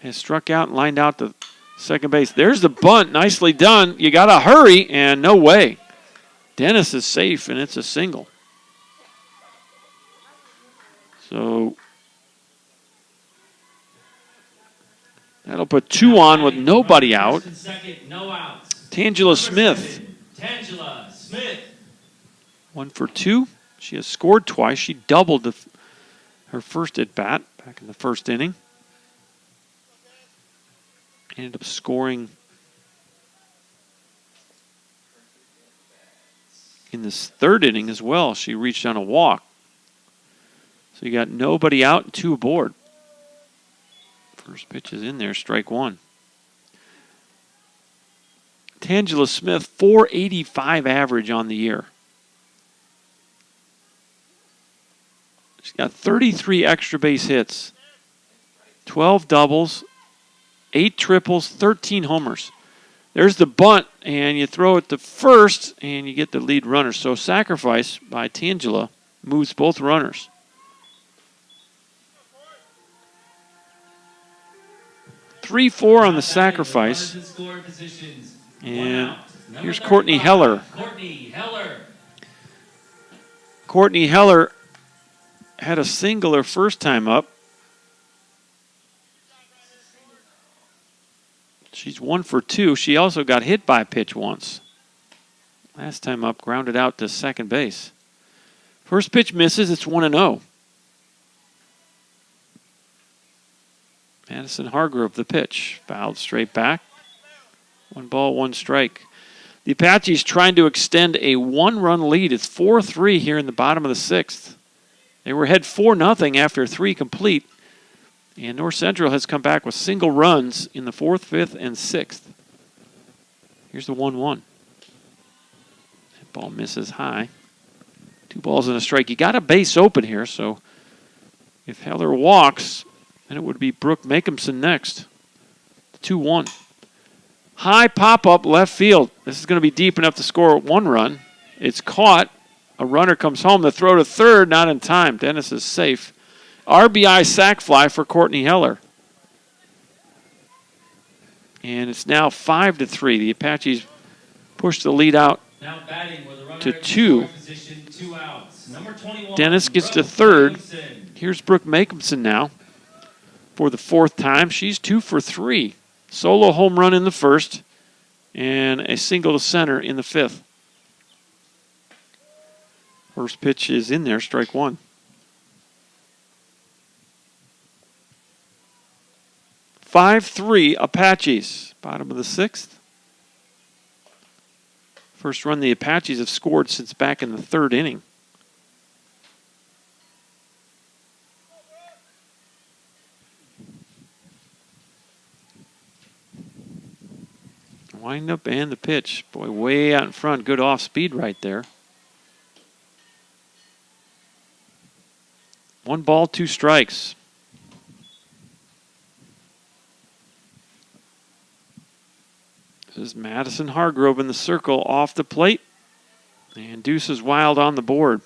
Has struck out and lined out to second base. There's the bunt. Nicely done. You got to hurry, and no way. Dennis is safe, and it's a single. So that'll put 2 on with nobody out. Tangela Smith. 1 for 2. She has scored twice. She doubled her first at bat back in the 1st inning. Ended up scoring in this 3rd inning as well. She reached on a walk. So you got nobody out and 2 aboard. First pitch is in there, strike 1. Tangela Smith, 485 average on the year. She's got 33 extra base hits, 12 doubles, 8 triples, 13 homers. There's the bunt, and you throw it to first, and you get the lead runner. So sacrifice by Tangela moves both runners. Three-four on the sacrifice. And here's Courtney Heller. Courtney Heller had a single her first time up. She's 1 for 2. She also got hit by a pitch once. Last time up, grounded out to second base. First pitch misses. It's 1-0. Madison Hargrove, the pitch. Fouled straight back. 1 ball, 1 strike. The Apaches trying to extend a 1-run lead. It's 4-3 here in the bottom of the 6th. They were ahead 4-0 after 3 complete. And North Central has come back with single runs in the 4th, 5th, and 6th. Here's the 1-1. That ball misses high. 2 balls and a strike. You got a base open here, so if Heller walks, then it would be Brooke Makeumson next. 2-1. High pop-up left field. This is going to be deep enough to score 1 run. It's caught. A runner comes home. The throw to third, not in time. Dennis is safe. RBI sac fly for Courtney Heller. And it's now 5-3. The Apaches push the lead out to 2. Dennis gets to third. Here's Brooke Makeumson now for the 4th time. She's 2 for 3. Solo home run in the 1st and a single to center in the 5th. First pitch is in there, strike 1. 5-3 Apaches. Bottom of the 6th. First run the Apaches have scored since back in the 3rd inning. Wind up and the pitch. Boy, way out in front. Good off speed right there. 1 ball, 2 strikes. This is Madison Hargrove in the circle off the plate. And Deuce is Wild on the board.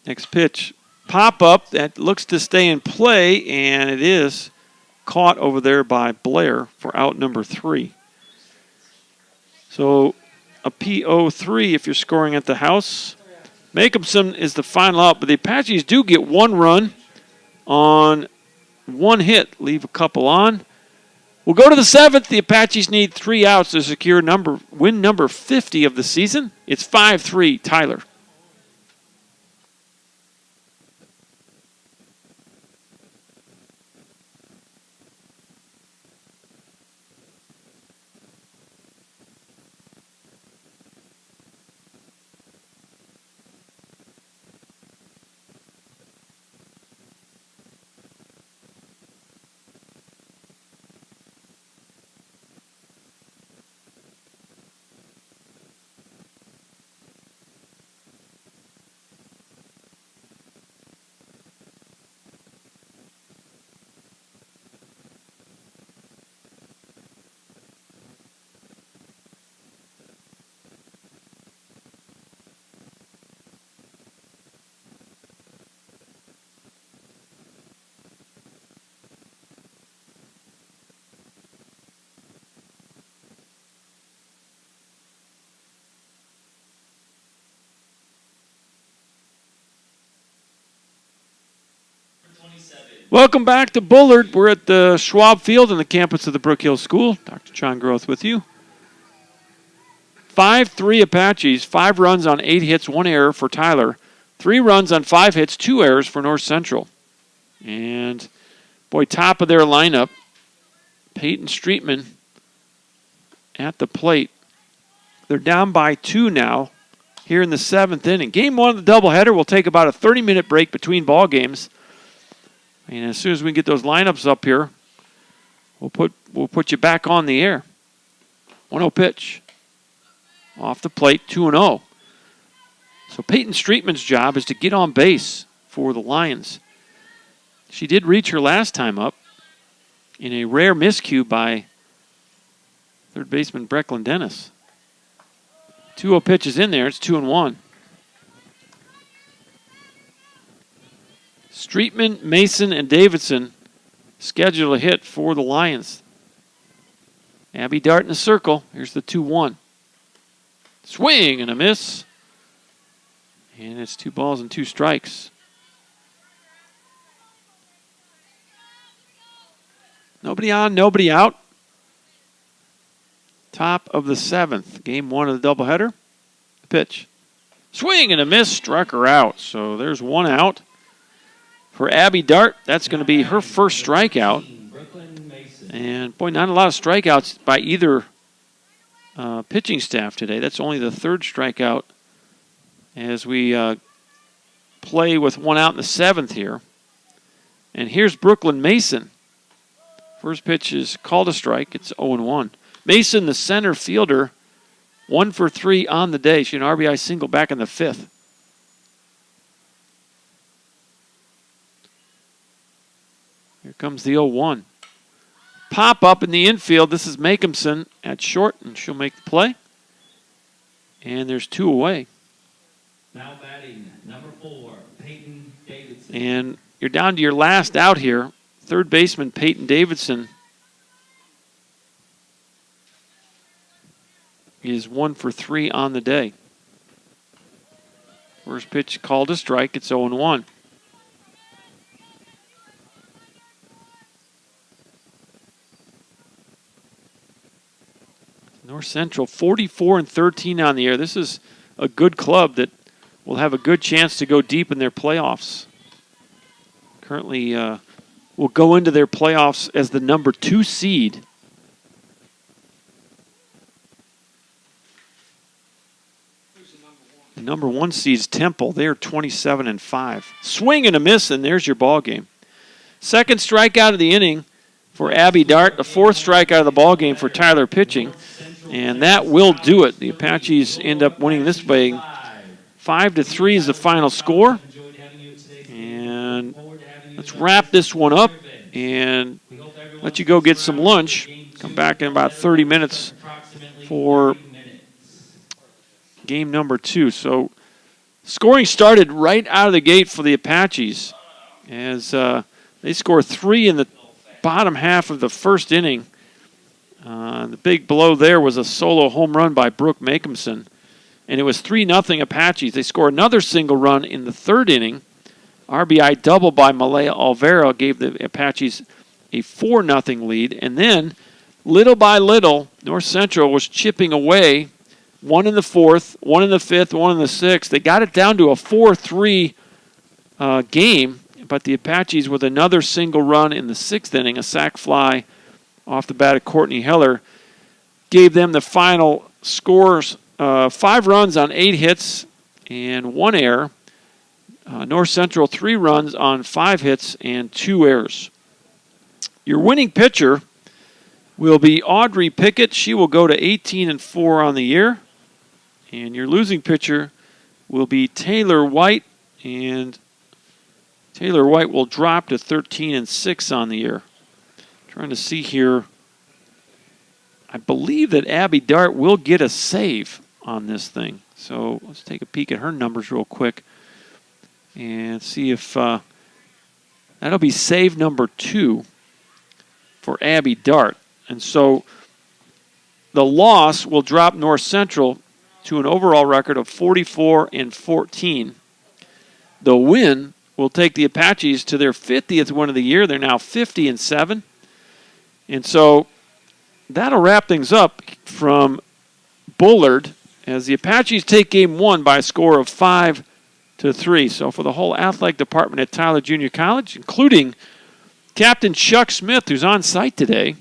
Next pitch, pop up that looks to stay in play, and it is caught over there by Blair for out number 3. So a PO3 if you're scoring at the house. Makeupson is the final out, but the Apaches do get 1 run on 1 hit, leave a couple on. We'll go to the 7th. The Apaches need 3 outs to secure win number 50 of the season. It's 5-3 Tyler. Welcome back to Bullard. We're at the Schwab Field in the campus of the Brook Hill School. Dr. John Groth with you. 5-3 Apaches, 5 runs on 8 hits, 1 error for Tyler. 3 runs on 5 hits, 2 errors for North Central. And, boy, top of their lineup, Peyton Streetman at the plate. They're down by 2 now here in the 7th inning. Game 1 of the doubleheader will take about a 30-minute break between ball games. And as soon as we get those lineups up here, we'll put you back on the air. 1-0 pitch. Off the plate, 2-0. So Peyton Streetman's job is to get on base for the Lions. She did reach her last time up in a rare miscue by third baseman Brecklin Dennis. 2-0 pitch is in there. It's 2-1. Streetman, Mason, and Davidson scheduled a hit for the Lions. Abby Dart in the circle. Here's the 2-1. Swing and a miss. And it's 2 balls and 2 strikes. Nobody on, nobody out. Top of the 7th. Game 1 of the doubleheader. The pitch. Swing and a miss. Struck her out. So there's 1 out. For Abby Dart, that's going to be her first strikeout. And, boy, not a lot of strikeouts by either pitching staff today. That's only the 3rd strikeout as we play with 1 out in the 7th here. And here's Brooklyn Mason. First pitch is called a strike. It's 0-1. Mason, the center fielder, 1 for 3 on the day. She had an RBI single back in the 5th. Here comes the 0-1. Pop up in the infield. This is Makeupson at short, and she'll make the play. And there's 2 away. Now batting, number 4, Peyton Davidson. And you're down to your last out here. Third baseman Peyton Davidson is 1 for 3 on the day. First pitch called a strike. It's 0-1. North Central 44-13 on the year. This is a good club that will have a good chance to go deep in their playoffs. Currently will go into their playoffs as the number 2 seed. Who's the number one? The number 1 seed is Temple. They're 27-5. Swing and a miss, and there's your ball game. Second strikeout of the inning for Abby Dart. The 4th strikeout of the ball game for Tyler pitching. And that will do it. The Apaches end up winning this way. 5-3 is the final score. And let's wrap this one up and let you go get some lunch. Come back in about 30 minutes for game number 2. So scoring started right out of the gate for the Apaches as they score 3 in the bottom half of the first inning. The big blow there was a solo home run by Brooke Makeumson, and it was 3-0 Apaches. They score another single run in the 3rd inning. RBI double by Malaya Olvera gave the Apaches a 4-0 lead, and then little by little, North Central was chipping away. 1 in the 4th, 1 in the 5th, 1 in the 6th. They got it down to a 4-3 game, but the Apaches with another single run in the 6th inning, a sac fly off the bat of Courtney Heller, gave them the final scores, 5 runs on 8 hits and 1 error. North Central 3 runs on 5 hits and 2 errors. Your winning pitcher will be Audrey Pickett. She will go to 18-4 on the year. And your losing pitcher will be Taylor White, and Taylor White will drop to 13-6 on the year. Trying to see here. I believe that Abby Dart will get a save on this thing. So let's take a peek at her numbers real quick and see if that'll be save number 2 for Abby Dart. And so the loss will drop North Central to an overall record of 44-14. The win will take the Apaches to their 50th win of the year. They're now 50-7. And so that'll wrap things up from Bullard as the Apaches take game 1 by a score of 5-3. So for the whole athletic department at Tyler Junior College, including Captain Chuck Smith, who's on site today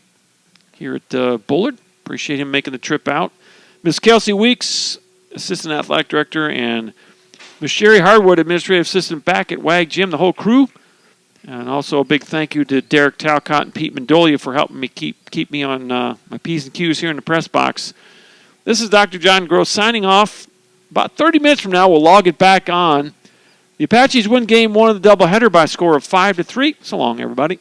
here at Bullard. Appreciate him making the trip out. Miss Kelsey Weeks, Assistant Athletic Director, and Miss Sherry Hardwood, Administrative Assistant back at WAG Gym, the whole crew. And also a big thank you to Derek Talcott and Pete Mendolia for helping me keep me on my P's and Q's here in the press box. This is Dr. John Gross signing off. About 30 minutes from now, we'll log it back on. The Apaches win game 1 of the doubleheader by a score of 5-3. So long, everybody.